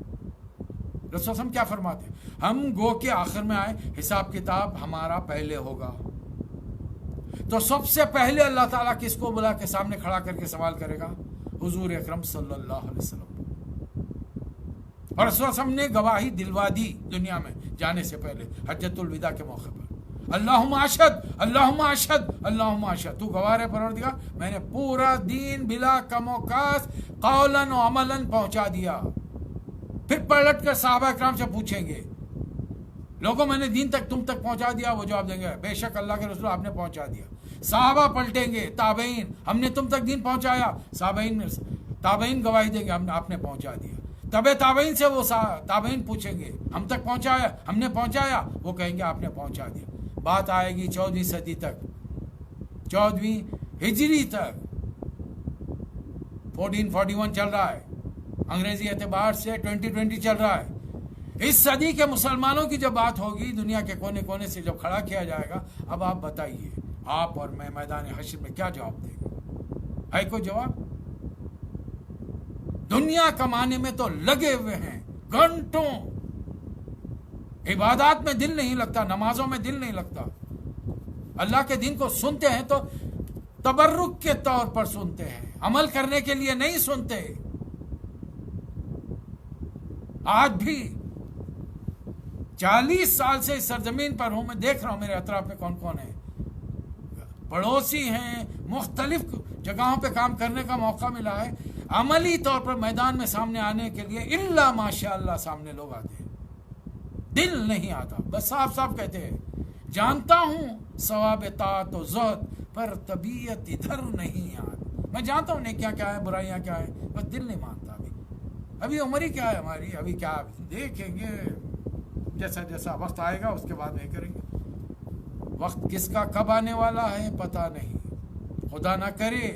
رسول صلی اللہ علیہ وسلم کیا فرماتے ہیں؟ ہم گو کے آخر میں آئے، حساب کتاب ہمارا پہلے ہوگا. تو سب سے پہلے اللہ تعالیٰ کس کو بلا کے سامنے کھڑا کر کے سوال کرے گا؟ حضور اکرم صلی اللہ علیہ وسلم. اور رسول صلی اللہ علیہ وسلم نے گواہی دلوا دی دنیا میں جانے سے پہلے حجۃ الوداع کے موقع پر. اللہم اشہد اللہم اشہد اللہم اشہد، تو گواہ ہے پروردگار میں نے پورا دین بلا کم و کاس قولاً و عملاً پہنچا دیا۔ پھر پلٹ کر صحابہ اکرام سے پوچھیں گے لوگوں میں نے دین تک تم تک پہنچا دیا، وہ جواب دیں گے بے شک اللہ کے رسول آپ نے پہنچا دیا۔ صحابہ پلٹیں گے تابعین ہم نے تم تک دین پہنچایا، تابعین گواہی دیں گے آپ نے پہنچا دیا۔ تابعین سے وہ تابعین پوچھیں گے ہم تک پہنچایا، ہم نے پہنچایا، وہ کہیں گے آپ نے پہنچا دیا۔ بات آئے گی 14ویں صدی تک، 14ویں ہجری تک، 1441 چل رہا ہے، انگریزی اعتبار سے 2020 چل رہا ہے۔ اس صدی کے مسلمانوں کی جب بات ہوگی دنیا کے کونے کونے سے جب کھڑا کیا جائے گا، اب آپ بتائیے آپ اور میں میدان حشر میں کیا جواب دیں گے؟ ہے کوئی جواب؟ دنیا کمانے میں تو لگے ہوئے ہیں گھنٹوں، عبادات میں دل نہیں لگتا، نمازوں میں دل نہیں لگتا، اللہ کے دین کو سنتے ہیں تو تبرک کے طور پر سنتے ہیں، عمل کرنے کے لیے نہیں سنتے۔ آج بھی 40 سال سے اس سرزمین پر ہوں، میں دیکھ رہا ہوں میرے اطراف میں کون کون ہیں، پڑوسی ہیں، مختلف جگہوں پہ کام کرنے کا موقع ملا ہے، عملی طور پر میدان میں سامنے آنے کے لیے الا ماشاء اللہ سامنے لوگ آتے ہیں، دل نہیں آتا، بس صاف صاف کہتے ہیں جانتا ہوں ثواب طاعت و زہد پر طبیعت ادھر نہیں آتی، میں جانتا ہوں نیکیاں کیا ہے، برائیاں کیا ہے، بس دل نہیں مانتا۔ ابھی عمر ہی کیا ہے ہماری، ابھی کیا دیکھیں گے، جیسا جیسا وقت آئے گا اس کے بعد میں کریں گے۔ وقت کس کا کب آنے والا ہے پتہ نہیں، خدا نہ کرے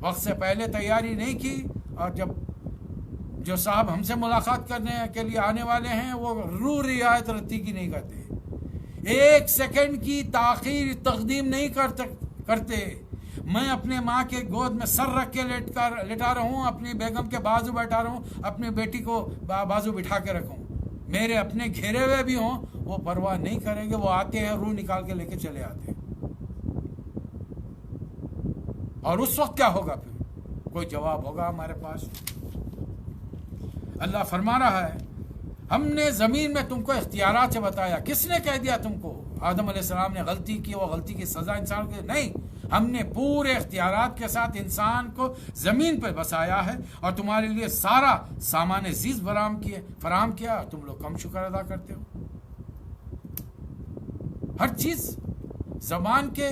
وقت سے پہلے تیاری نہیں کی، اور جب جو صاحب ہم سے ملاقات کرنے کے لیے آنے والے ہیں وہ روح رعایت رتی کی نہیں کرتے، 1 سیکنڈ کی تاخیر تقدیم نہیں کرتے۔ میں اپنے ماں کے گود میں سر رکھ کے لٹا رہا ہوں، اپنی بیگم کے بازو بیٹھا رہا ہوں، اپنی بیٹی کو بازو بٹھا کے رکھوں، میرے اپنے گھیرے ہوئے بھی ہوں، وہ پرواہ نہیں کریں گے، وہ آتے ہیں روح نکال کے لے کے چلے آتے ہیں۔ اور اس وقت کیا ہوگا؟ پھر کوئی جواب ہوگا ہمارے پاس؟ اللہ فرما رہا ہے ہم نے زمین میں تم کو اختیارات سے بتایا، کس نے کہہ دیا تم کو آدم علیہ السلام نے غلطی کی، وہ غلطی کی سزا انسان کے نہیں، ہم نے پورے اختیارات کے ساتھ انسان کو زمین پہ بسایا ہے اور تمہارے لیے سارا سامان زیست فراہم کیا، اور تم لوگ کم شکر ادا کرتے ہو۔ ہر چیز زبان کے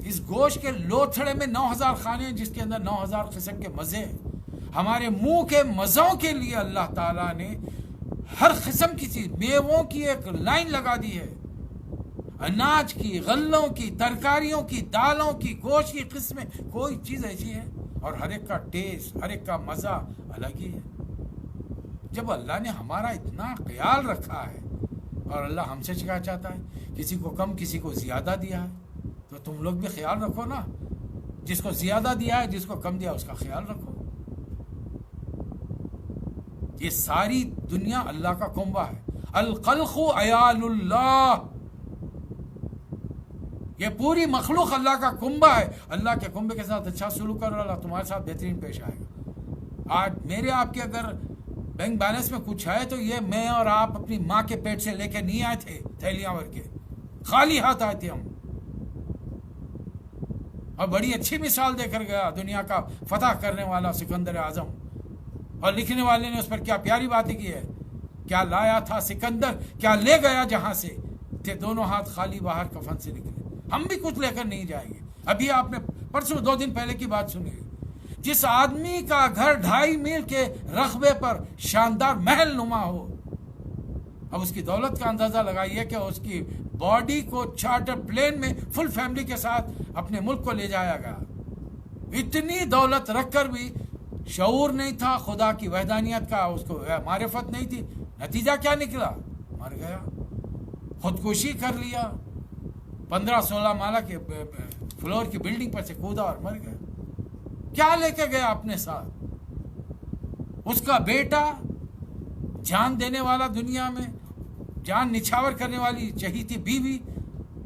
اس گوشت کے لوتھڑے میں 9000 کھانے ہیں، جس کے اندر 9000 قسم کے مزے ہیں۔ ہمارے منہ کے مزوں کے لیے اللہ تعالیٰ نے ہر قسم کی چیز، میووں کی ایک لائن لگا دی ہے، اناج کی، غلوں کی، ترکاریوں کی، دالوں کی، گوشت کی قسمیں، کوئی چیز ایسی ہے، اور ہر ایک کا ٹیسٹ، ہر ایک کا مزہ الگ ہی ہے۔ جب اللہ نے ہمارا اتنا خیال رکھا ہے اور اللہ ہم سے کیا چاہتا ہے، کسی کو کم کسی کو زیادہ دیا ہے، تو تم لوگ بھی خیال رکھو نا، جس کو زیادہ دیا ہے جس کو کم دیا اس کا خیال رکھو۔ یہ ساری دنیا اللہ کا کنبہ ہے، الخلق عیال اللہ، یہ پوری مخلوق اللہ کا کنبہ ہے۔ اللہ کے کنبے کے ساتھ اچھا سلوک کرو، اللہ تمہارے ساتھ بہترین پیش آئے گا۔ آج میرے آپ کے اگر بینک بیلنس میں کچھ ہے تو یہ میں اور آپ اپنی ماں کے پیٹ سے لے کے نہیں آئے تھے تھیلیاں بھر کے، خالی ہاتھ آئے تھے ہم، اور بڑی اچھی مثال دے کر گیا دنیا کا فتح کرنے والا سکندر اعظم، اور لکھنے والے نے اس پر کیا پیاری باتیں کی ہے، کیا لایا تھا سکندر، کیا لے گیا جہاں سے، تھے دونوں ہاتھ خالی باہر کفن سے نکلے۔ ہم بھی کچھ لے کر نہیں جائیں گے۔ ابھی آپ نے پرسوں 2 دن پہلے کی بات سنی، جس آدمی کا گھر 2.5 میل کے رقبے پر شاندار محل نما ہو، اب اس کی دولت کا اندازہ لگائیے کہ اس کی باڈی کو چارٹر پلین میں فل فیملی کے ساتھ اپنے ملک کو لے جایا گیا، اتنی دولت رکھ کر بھی شعور نہیں تھا خدا کی وحدانیت کا، اس کو معرفت نہیں تھی، نتیجہ کیا نکلا؟ مر گیا، خودکشی کر لیا، 15-16 مالہ کے فلور کی بلڈنگ پر سے کودا اور مر گیا۔ کیا لے کے گیا اپنے ساتھ؟ اس کا بیٹا جان دینے والا، دنیا میں جان نچھاور کرنے والی چہیتی بیوی،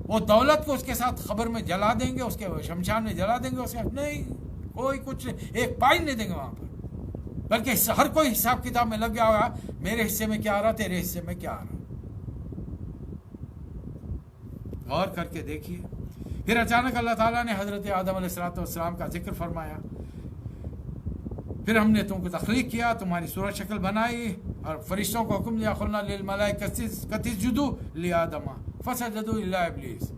وہ دولت کو اس کے ساتھ قبر میں جلا دیں گے، اس کے شمشان میں جلا دیں گے، اسے نہیں کوئی کچھ ایک پائی نہیں دیں گے وہاں پر، بلکہ ہر کوئی حساب کتاب میں لگ گیا ہوگا، میرے حصے میں کیا آ رہا، تیرے حصے میں کیا آ رہا۔ غور کر کے دیکھیے. پھر اچانک اللہ تعالیٰ نے حضرت آدم علیہ السلام کا ذکر فرمایا. پھر ہم نے تم کو تخلیق کیا, تمہاری صورت شکل بنائی, اور فرشتوں کو حکم دیا قلنا للملائکۃ اسجدوا لآدم فسجدوا الا ابلیس.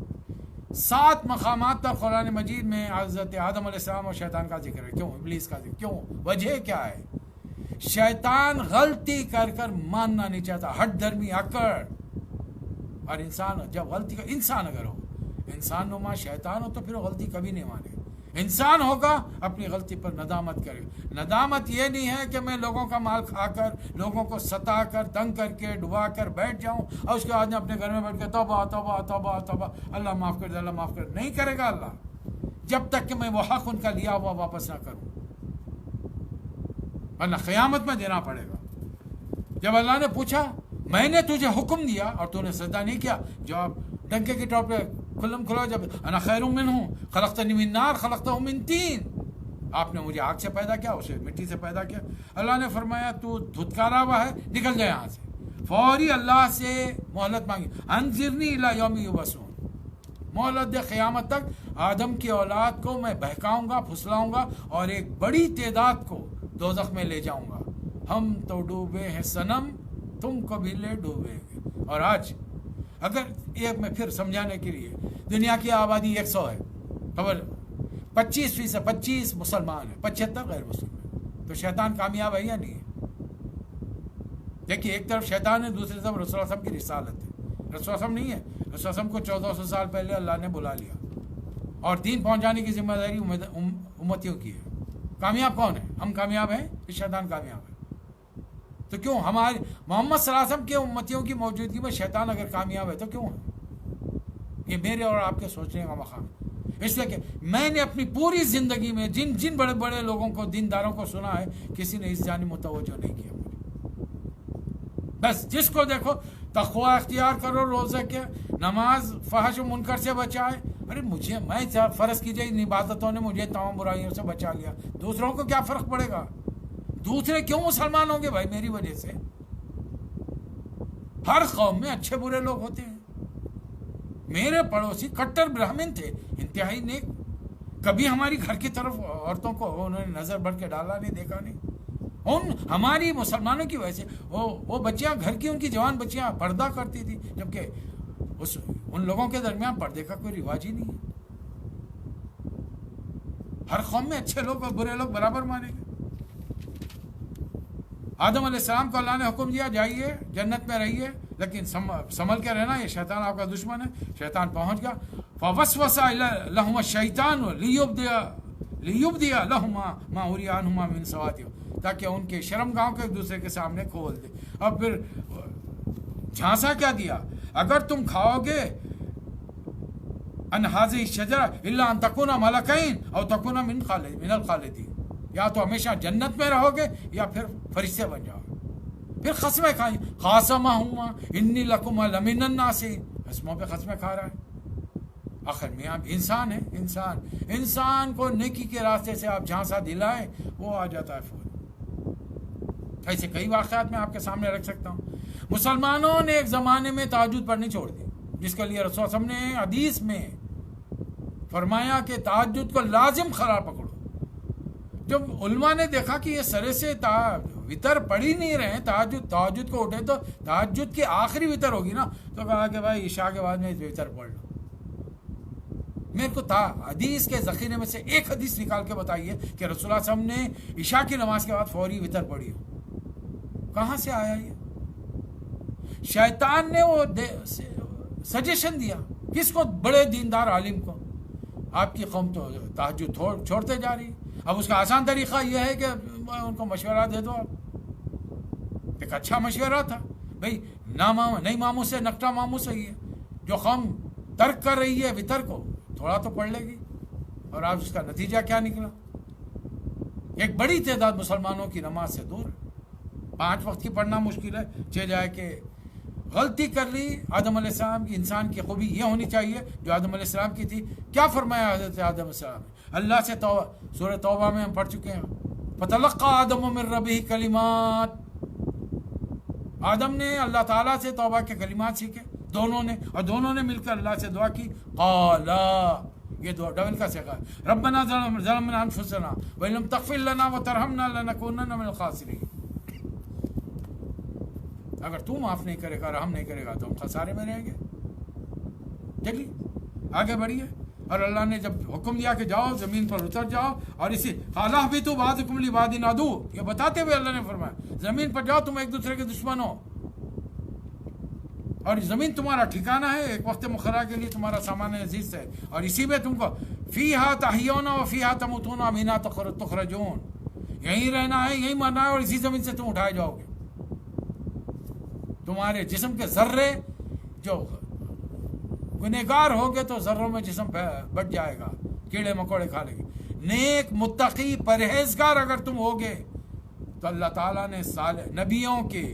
7 مقامات پر قرآن مجید میں حضرت آدم علیہ السلام اور شیطان کا ذکر ہے. کیوں ابلیس کا ذکر؟ کیوں؟ وجہ کیا ہے؟ شیطان غلطی کر ماننا نہیں چاہتا, ہٹ درمی اکڑ. اور انسان جب غلطی کا انسان اگر ہو, انسان نما شیطان ہو, تو پھر غلطی کبھی نہیں مانے. انسان ہوگا اپنی غلطی پر ندامت کرے. ندامت یہ نہیں ہے کہ میں لوگوں کا مال کھا کر, لوگوں کو ستا کر, تنگ کر کے, ڈبا کر بیٹھ جاؤں, اور اس کے بعد میں اپنے گھر میں بیٹھ کے توبہ توبہ توبہ توبہ اللہ معاف کر دے, اللہ معاف کر. نہیں کرے گا اللہ, جب تک کہ میں وہ حق ان کا لیا ہوا واپس نہ کروں, ورنہ قیامت میں دینا پڑے گا. جب اللہ نے پوچھا میں نے تجھے حکم دیا اور تو نے سجدہ نہیں کیا, جواب ڈنکے کی ٹوپ پہ کھلم کھلا, جب انا خیر منہ خلقتنی من نار خلقتہ من طین, آپ نے مجھے آگ سے پیدا کیا, اسے مٹی سے پیدا کیا. اللہ نے فرمایا تو دھتکارا ہوا ہے, نکل جائے یہاں سے. فوری اللہ سے مہلت مانگی, انظرنی الی یوم یبعثون, مہلت دے قیامت تک. آدم کی اولاد کو میں بہکاؤں گا, پھسلاؤں گا, اور ایک بڑی تعداد کو دوزخ میں لے جاؤں گا. ہم تو ڈوبے ہیں صنم, تم کو بھی لے ڈوبے گے. اور آج اگر ایک میں پھر سمجھانے کے لیے, دنیا کی آبادی 100 ہے, خبر 25% 25 مسلمان ہیں, 75 غیر مسلم ہیں, تو شیطان کامیاب ہے یا نہیں ہے؟ دیکھیے ایک طرف شیطان ہے, دوسری طرف رسول اللہ صلی اللہ علیہ وسلم کی رسالت ہے. رسول اللہ صلی اللہ علیہ وسلم نہیں ہے, رسول اللہ علیہ وسلم کو 1400 سال پہلے اللہ نے بلا لیا, اور دین پہنچانے کی ذمہ داری امتیوں کی ہے. کامیاب کون ہے؟ ہم کامیاب ہیں, شیطان کامیاب ہے. تو کیوں ہمارے محمد صلی اللہ علیہ وسلم کے امتیوں کی موجودگی میں شیطان اگر کامیاب ہے تو کیوں ہے؟ یہ میرے اور آپ کے سوچنے کا مقام ہے. اس لیے کہ میں نے اپنی پوری زندگی میں جن بڑے بڑے لوگوں کو, دینداروں کو سنا ہے, کسی نے اس جانب متوجہ نہیں کیا. بس جس کو دیکھو تقوی اختیار کرو, روزے کے, نماز, فحش و منکر سے بچائے. ارے میں فرض کیجیے ان عبادتوں نے مجھے تمام برائیوں سے بچا لیا, دوسروں کو کیا فرق پڑے گا؟ دوسرے کیوں مسلمان ہوں گے بھائی میری وجہ سے؟ ہر قوم میں اچھے برے لوگ ہوتے ہیں. میرے پڑوسی کٹر برہمن تھے, انتہائی نیک, کبھی ہماری گھر کی طرف عورتوں کو انہوں نے نظر بڑھ کے ڈالا نہیں, دیکھا نہیں. ہماری مسلمانوں کی وجہ سے وہ بچیاں, گھر کی ان کی جوان بچیاں پردہ کرتی تھی, جبکہ ان لوگوں کے درمیان پردے کا کوئی رواج ہی نہیں ہے. ہر قوم میں اچھے لوگ اور برے لوگ برابر مانیں گے. آدم علیہ السلام کو اللہ نے حکم دیا جائیے جنت میں رہیے, لیکن سنبھل کے رہنا, یہ شیطان آپ کا دشمن ہے. شیطان پہنچ گیا. فوسوس لهما الشیطان لیبدی لهما ما اوری عنہما من سوآتہما, تاکہ ان کے شرم گاہوں کو ایک دوسرے کے سامنے کھول دے. اب پھر جھانسا کیا دیا, اگر تم کھاؤ گے ان هذه الشجرة الا ان تكونا ملکین او تكونا من الخالدین, یا تو ہمیشہ جنت میں رہو گے یا پھر فرشتے بن جاؤ. پھر قسمیں کھائیں, قاسمہما انی لکما لمن الناصحین, قسموں پہ قسمیں کھا رہا ہے. آخر میں آپ انسان ہیں, انسان کو نیکی کے راستے سے آپ جھانسا دلائیں, وہ آ جاتا ہے فوراً. ایسے کئی واقعات میں آپ کے سامنے رکھ سکتا ہوں. مسلمانوں نے ایک زمانے میں تہجد پڑھنی چھوڑ دی, جس کے لیے رسول اللہ صلی اللہ علیہ وسلم نے حدیث میں فرمایا کہ تہجد کو لازم قرار پکڑو. جب علماء نے دیکھا کہ یہ سرے سے وطر پڑھ ہی نہیں رہے ہیں, تہجد کو اٹھے تو تہجد کی آخری وطر ہوگی نا, تو کہا کہ بھائی عشاء کے بعد میں وطر پڑھ لو. میرے کو حدیث کے ذخیرے میں سے ایک حدیث نکال کے بتائیے کہ رسول اللہ صلی اللہ علیہ وسلم نے عشاء کی نماز کے بعد فوری وطر پڑھی ہو. کہاں سے آیا یہ؟ شیطان نے وہ سجیشن دیا کس کو؟ بڑے دیندار عالم کو. آپ کی قوم تو تہجد چھوڑتے جا رہی. اب اس کا آسان طریقہ یہ ہے کہ ان کو مشورہ دے دو. آپ ایک اچھا مشورہ تھا بھائی, نئی ماموں سے نکٹا ماموں سے ہی ہے. جو قوم ترک کر رہی ہے وطر کو, تھوڑا تو پڑھ لے گی. اور آپ اس کا نتیجہ کیا نکلا؟ ایک بڑی تعداد مسلمانوں کی نماز سے دور ہے. 5 وقت کی پڑھنا مشکل ہے. چہ جائے کہ غلطی کر لی آدم علیہ السلام کی. انسان کی خوبی یہ ہونی چاہیے جو آدم علیہ السلام کی تھی. کیا فرمایا حضرت آدم علیہ السلام نے؟ اللہ سے توبہ, سورہ توبہ میں ہم پڑھ چکے ہیں, فتلقى آدم من ربہ کلمات. آدم نے اللہ تعالیٰ سے توبہ کے کلمات سیکھے. دونوں نے مل کر اللہ سے دعا کی. قالا، یہ دعا ڈبل کا سیکھا ہے. ربنا ظلمنا انفسنا وان لم تغفر لنا وترحمنا لنکونن من الخاسرین. اگر تو معاف نہیں کرے گا، رحم نہیں کرے گا تو ہم خسارے میں رہیں گے. چلیے آگے بڑھیے. اور اللہ نے جب حکم دیا کہ جاؤ زمین پر اتر جاؤ، اور اسی خالہ بھی تو بعضکم لبعض عدو، یہ بتاتے ہوئے اللہ نے فرمایا زمین پر جاؤ، تم ایک دوسرے کے دشمن ہو، اور زمین تمہارا ٹھکانہ ہے، ایک وقت مقررہ کے لیے تمہارا سامان عزیز ہے، اور اسی میں تم کو فیہا تحیون و فیہا تموتون و منہا تخرجون، یہیں رہنا ہے، یہیں مرنا ہے، اور اسی زمین سے تم اٹھائے جاؤ گے. تمہارے جسم کے ذرے جو گنہگار ہوگے تو ذروں میں جسم بٹ جائے گا، کیڑے مکوڑے کھا لیں گے. نیک متقی پرہیزگار اگر تم ہوگے تو اللہ تعالیٰ نے نبیوں کے،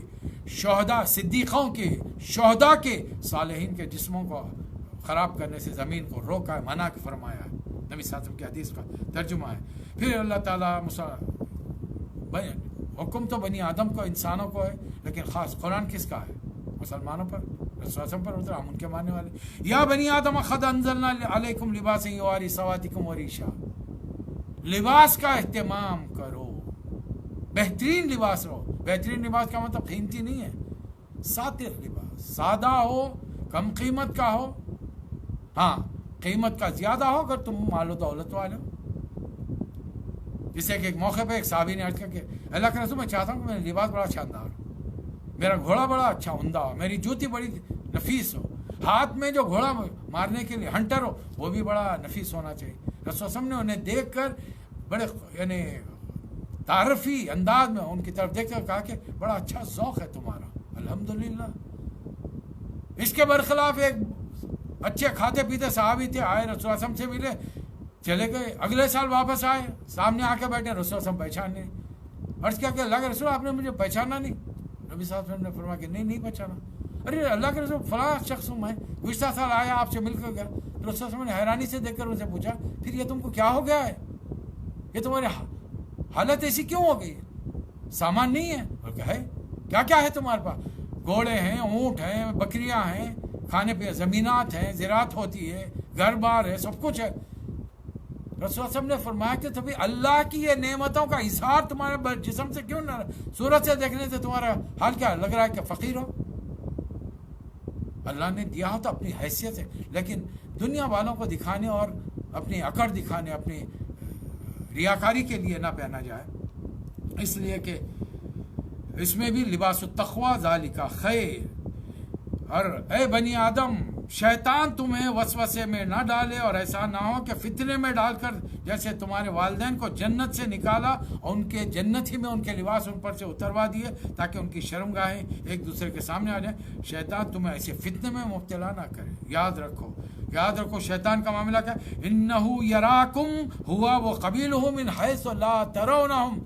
شہداء، صدیقوں کے، شہداء کے، صالحین کے جسموں کو خراب کرنے سے زمین کو روکا ہے، منع فرمایا ہے. نبی صلی اللہ علیہ وسلم کی حدیث کا ترجمہ ہے. پھر اللہ تعالیٰ حکم تو بنی آدم کو، انسانوں کو ہے، لیکن خاص قرآن کس کا ہے؟ مسلمانوں پر، رسول پر اترا، ہم ان کے ماننے والے. یا بنی آدم قد انزلنا علیکم لباسا یواری سواتکم وریشا، لباس کا اہتمام کرو، بہترین لباس ہو. بہترین لباس کا مطلب قیمتی نہیں ہے، ساتر لباس، سادہ ہو، کم قیمت کا ہو، ہاں قیمت کا زیادہ ہو اگر تم مال و دولت والے ہو. جسے کہ ایک موقع پہ ایک صحابی نے عرض کیا کہ اللہ کے رسول، میں چاہتا ہوں کہ میرا لباس بڑا شاندار ہو، میرا گھوڑا بڑا اچھا عمدہ ہو، میری جوتی بڑی نفیس ہو، ہاتھ میں جو گھوڑا مارنے کے لیے ہنٹر ہو وہ بھی بڑا نفیس ہونا چاہیے. رسول صلی اللہ علیہ وسلم نے انہیں دیکھ کر بڑے یعنی تعارفی انداز میں ان کی طرف دیکھ کر کہا کہ بڑا اچھا ذوق ہے تمہارا، الحمدللہ. اس کے برخلاف ایک اچھے کھاتے پیتے صحابی تھے، آئے رسول اللہ علیہ وسلم سے ملے، چلے گئے، اگلے سال واپس آئے، سامنے آ کے بیٹھے، رسول اللہ علیہ وسلم پہچان نہیں. عرض کیا کہ اللہ کے رسول آپ نے مجھے پہچانا نہیں؟ نبی صلی اللہ علیہ وسلم نے فرمایا کہ نہیں پہچانا. ارے اللہ کے رسول فلاں شخص ہوں میں، گزشتہ سال آیا آپ سے مل کر گیا. رسول اللہ علیہ وسلم نے حیرانی سے دیکھ کر ان سے پوچھا پھر یہ تم کو کیا ہو گیا ہے، یہ تمہاری حالت ایسی کیوں ہو گئی ہے؟ سامان نہیں ہے؟ اور کہ ہے کیا ہے تمہارے پاس؟ گھوڑے ہیں، اونٹ ہیں، بکریاں ہیں، کھانے پہ زمینات ہیں، زراعت ہوتی ہے، گھر بار ہے، سب کچھ ہے. رسول صاحب نے فرمایا کہ تبھی اللہ کی یہ نعمتوں کا اظہار تمہارے جسم سے کیوں نہ، صورت سے دیکھنے سے تمہارا حال کیا لگ رہا ہے کہ فقیر ہو؟ اللہ نے دیا ہو تو اپنی حیثیت ہے، لیکن دنیا والوں کو دکھانے اور اپنی اکڑ دکھانے، اپنی ریاکاری کے لیے نہ پہنا جائے. اس لیے کہ اس میں بھی لباس التقوی ذالک خیر. اور اے بنی آدم، شیطان تمہیں وسوسے میں نہ ڈالے، اور ایسا نہ ہو کہ فتنے میں ڈال کر جیسے تمہارے والدین کو جنت سے نکالا اور ان کے جنت ہی میں ان کے لباس ان پر سے اتروا دیے تاکہ ان کی شرمگاہیں ایک دوسرے کے سامنے آ جائیں. شیطان تمہیں ایسے فتنے میں مبتلا نہ کرے. یاد رکھو شیطان کا معاملہ کیا، انہو یراکم ہوا و قبیلہ من حیث لا ترونہم،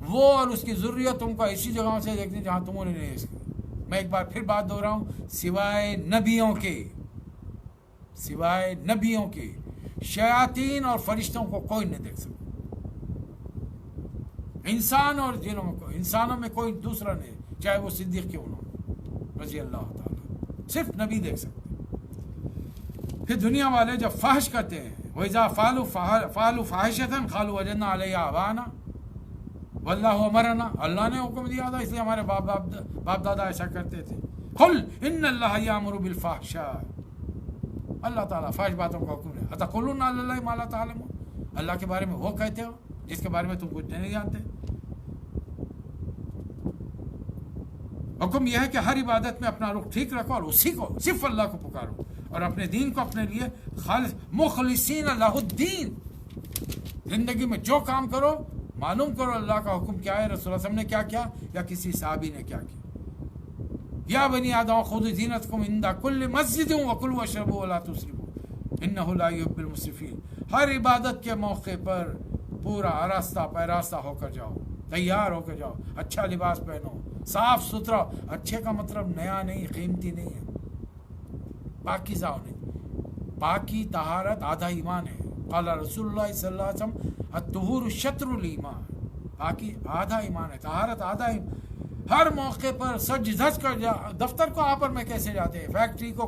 وہ اور اس کی ذریت تم کو ایسی جگہوں سے دیکھتے جہاں تم انہیں نہیں دیکھتے. میں ایک بار پھر بات دو رہا ہوں، سوائے نبیوں کے شیاطین اور فرشتوں کو کوئی نہیں دیکھ سکتا. انسان اور جنوں میں انسانوں میں کوئی دوسرا نہیں، چاہے وہ صدیق کیوں نہ ہو رضی اللہ تعالیٰ، صرف نبی دیکھ سکتے. پھر دنیا والے جب فحش کرتے ہیں، وَإِذَا فَعَلُوا فَاحِشَةً قَالُوا وَجَدْنَا عَلَيْهَا آبَاءَنَا وَاللَّهُ أَمَرَنَا، اللہ نے حکم دیا تھا اس لیے ہمارے باپ دادا ایسا کرتے تھے. قُلْ إِنَّ اللَّهَ يَأْمُرُ بِالْفَحْشَاءِ، اللہ تعالیٰ فحش باتوں کا حکم ہے. أَتَقُولُونَ عَلَى اللَّهِ مَا لَا تَعْلَمُونَ، اللہ کے بارے میں وہ کہتے ہو جس کے بارے میں تم کچھ نہیں جانتے. حکم یہ ہے کہ ہر عبادت میں اپنا رخ ٹھیک رکھو اور اسی کو، صرف اللہ کو پکارو، اور اپنے دین کو اپنے لیے خالص مخلصین لہ الدین. زندگی میں جو کام کرو معلوم کرو اللہ کا حکم کیا ہے، رسول اللہ صلی اللہ علیہ وسلم نے کیا کیا یا کسی صحابی نے کیا کیا. یا بنی آدم خذوا زینتکم عند کل مسجد وکلوا واشربوا ولا تسرفوا انہ لا یحب المسرفین. ہر عبادت کے موقع پر پورا آراستہ پیراستہ ہو کر جاؤ، تیار ہو کر جاؤ، اچھا لباس پہنو، صاف ستھرا. اچھے کا مطلب نیا نہیں، قیمتی نہیں ہے، پاکیزہ نہیں. پاکی طہارت آدھا ایمان ہے. قال رسول اللہ صلی اللہ علیہ وسلم الطہور شطر الایمان، پاکی آدھا ایمان ہے، طہارت آدھا ایمان. ہر موقع پر سج دھج کر دفتر کو آپ اور میں کیسے جاتے ہیں، فیکٹری کو،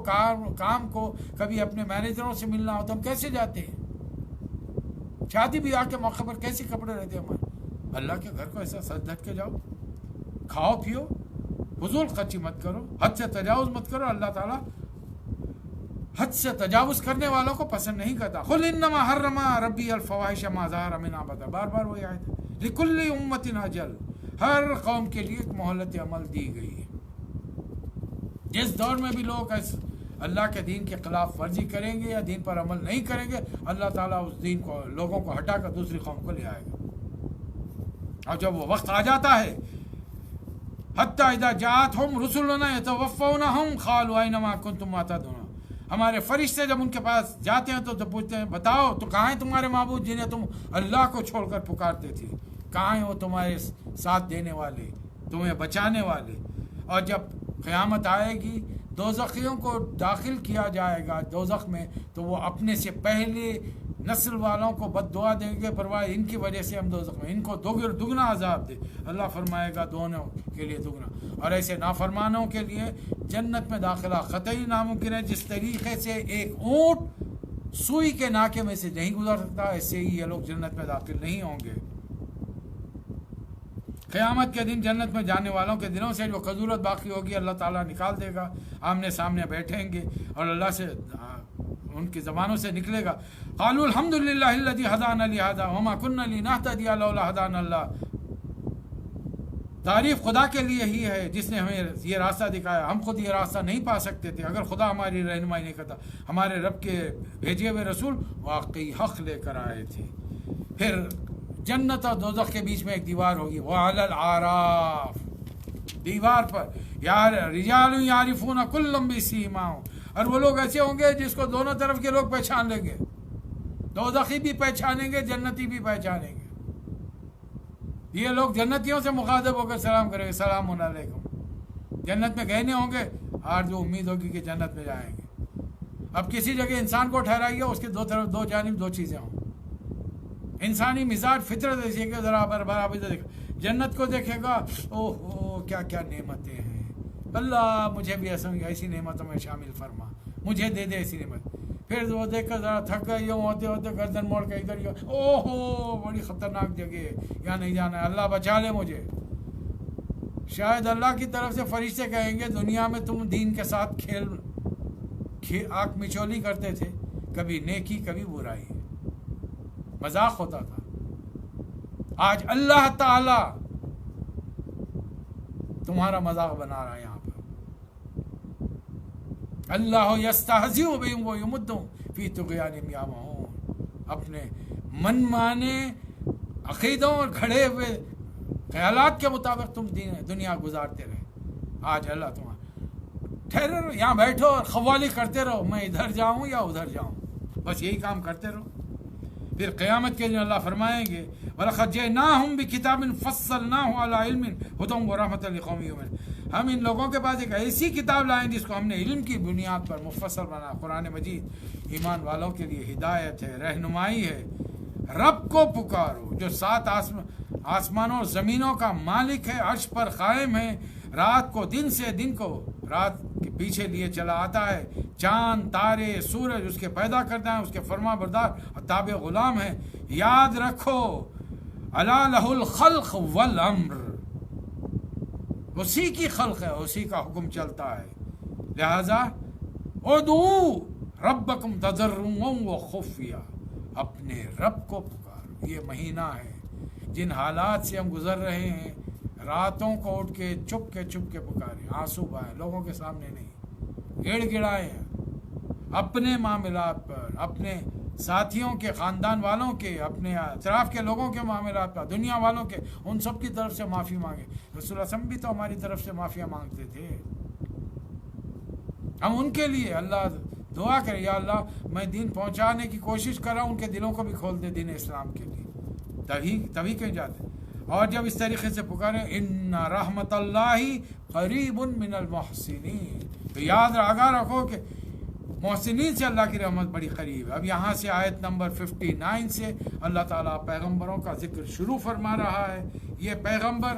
کام کو، کبھی اپنے مینیجروں سے ملنا ہو تو ہم کیسے جاتے ہیں، شادی بیاہ کے موقع پر کیسے کپڑے رہتے ہیں ہمارے. اللہ کے گھر کو ایسا سج دھج کے جاؤ، کھاؤ پیو، فضول خرچی مت کرو، حد سے تجاوز مت کرو. اللہ تعالیٰ حد سے تجاوز کرنے والوں کو پسند نہیں کرتا. قل انما حرم ربی الفواحش ما ظہر منها وبطن، بار بار وہی آیت ہے. لکل امت اجل، ہر قوم کے لیے ایک مہلت عمل دی گئی ہے. جس دور میں بھی لوگ اللہ کے دین کے خلاف ورزی کریں گے یا دین پر عمل نہیں کریں گے، اللہ تعالیٰ اس دین کو، لوگوں کو ہٹا کر دوسری قوم کو لے آئے گا. اور جب وہ وقت آ جاتا ہے، حتی اذا جاءتہم رسلنا یتوفونہم قالوا این ما کنتم ما تدعون، ہمارے فرشتے جب ان کے پاس جاتے ہیں تو پوچھتے ہیں بتاؤ تو کہاں ہیں تمہارے معبود جنہیں تم اللہ کو چھوڑ کر پکارتے تھے، کہاں ہیں وہ تمہارے ساتھ دینے والے، تمہیں بچانے والے. اور جب قیامت آئے گی، دوزخیوں کو داخل کیا جائے گا دوزخ میں، تو وہ اپنے سے پہلے نسل والوں کو بد دعا دیں گے، پرواہ ان کی وجہ سے ہم دوزخ میں، ان کو دگنا عذاب دے. اللہ فرمائے گا دونوں کے لیے دگنا. اور ایسے نافرمانوں کے لیے جنت میں داخلہ قطعی ناممکن ہے. جس طریقے سے ایک اونٹ سوئی کے ناکے میں سے نہیں گزر سکتا، ایسے ہی یہ لوگ جنت میں داخل نہیں ہوں گے. قیامت کے دن جنت میں جانے والوں کے دنوں سے جو خجورت باقی ہوگی اللہ تعالیٰ نکال دے گا. آمنے سامنے بیٹھیں گے اور اللہ سے ان کی زبانوں سے نکلے گا قالوا الحمد للہ الذی ہدانا لہذا وما کنا لنہتدی لولا ہدانا اللہ. تعریف خدا کے لیے ہی ہے جس نے ہمیں یہ راستہ دکھایا. ہم خود یہ راستہ نہیں پا سکتے تھے اگر خدا ہماری رہنمائی نہیں کرتا. ہمارے رب کے بھیجے ہوئے رسول واقعی حق لے کر آئے تھے. پھر جنت اور دوزخ کے بیچ میں ایک دیوار ہوگی، وعلی الاعراف، دیوار پر رجال یعرفون کلا بسیماہم، اور وہ لوگ ایسے ہوں گے جس کو دونوں طرف کے لوگ پہچان لیں گے. دوزخی بھی پہچانیں گے، جنتی بھی پہچانیں گے. یہ لوگ جنتیوں سے مخاطب ہو کر سلام کریں گے، السلام علیکم. جنت میں گئے نہیں ہوں گے، آج جو امید ہوگی کہ جنت میں جائیں گے. اب کسی جگہ انسان کو ٹھہرائیے، اس کے دو طرف، دو جانب دو چیزیں ہوں. انسانی مزاج فطرت ایسی کہ ذرا برابر دیکھا، جنت کو دیکھے گا، اوہ کیا کیا نعمتیں ہیں، اللہ مجھے بھی ایسی نعمتوں میں شامل فرما، مجھے دے دے ایسی نعمت. پھر وہ دیکھ کر ذرا تھک گئے، یوں ہوتے ہوتے گردن موڑ کے ادھر، اوہو بڑی خطرناک جگہ ہے، یہاں نہیں جانا ہے، اللہ بچا لے مجھے. شاید اللہ کی طرف سے فرشتے کہیں گے دنیا میں تم دین کے ساتھ آنکھ مچولی کرتے تھے، کبھی نیکی کبھی برائی، مذاق ہوتا تھا. آج اللہ تعالی تمہارا مذاق بنا رہا ہے. یہاں پر اللہ یستہزئ بہم ویمدہم فی طغیانہم یعمہون، اپنے من مانے عقیدوں اور گھڑے ہوئے خیالات کے مطابق تم دنیا گزارتے رہے. آج اللہ تمہارا ٹھہرے رہو، یہاں بیٹھو اور قوالی کرتے رہو، میں ادھر جاؤں یا ادھر جاؤں، بس یہی کام کرتے رہو. پھر قیامت کے دن اللہ فرمائیں گے وَلَقَدْ جِئْنَاهُمْ بِكِتَابٍ فَصَّلْنَاهُ عَلَىٰ عِلْمٍ هُدًى وَرَحْمَةً لِقَوْمٍ يُؤْمِنُونَ. ہم ان لوگوں کے پاس ایک ایسی کتاب لائیں جس کو ہم نے علم کی بنیاد پر مفصل بنا. قرآن مجید ایمان والوں کے لیے ہدایت ہے، رہنمائی ہے. رب کو پکارو جو 7 آسمانوں اور زمینوں کا مالک ہے، عرش پر قائم ہے، رات کو دن سے، دن کو رات کے پیچھے لیے چلا آتا ہے، چاند تارے سورج اس کے پیدا کرتا ہے، اس کے فرما بردار اور تابع غلام ہے. یاد رکھو الا لہ الخلق والامر، اسی کی خلق ہے، اسی کا حکم چلتا ہے. لہذا ادعوا ربکم تضرعا وخفیا، اپنے رب کو پکارو. یہ مہینہ ہے جن حالات سے ہم گزر رہے ہیں، راتوں کو اٹھ کے چپ کے پکارے، آنسو بہائے، لوگوں کے سامنے نہیں، گڑ گڑائے اپنے معاملات پر، اپنے ساتھیوں کے، خاندان والوں کے، اپنے اطراف کے لوگوں کے معاملات پر، دنیا والوں کے، ان سب کی طرف سے معافی مانگے. رسول اللہ صلی اللہ علیہ وسلم بھی تو ہماری طرف سے معافیاں مانگتے تھے. ہم ان کے لیے اللہ دعا کریں، یا اللہ میں دین پہنچانے کی کوشش کر رہا ہوں، ان کے دلوں کو بھی کھول دے دین اسلام کے لیے، تبھی کہیں جاتے. اور جب اس طریقے سے پکاریں ان رحمت اللہ قریب من المحسنین، تو یاد آگاہ رکھو کہ محسنین سے اللہ کی رحمت بڑی قریب ہے. اب یہاں سے آیت نمبر 59 سے اللہ تعالیٰ پیغمبروں کا ذکر شروع فرما رہا ہے. یہ پیغمبر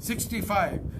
65,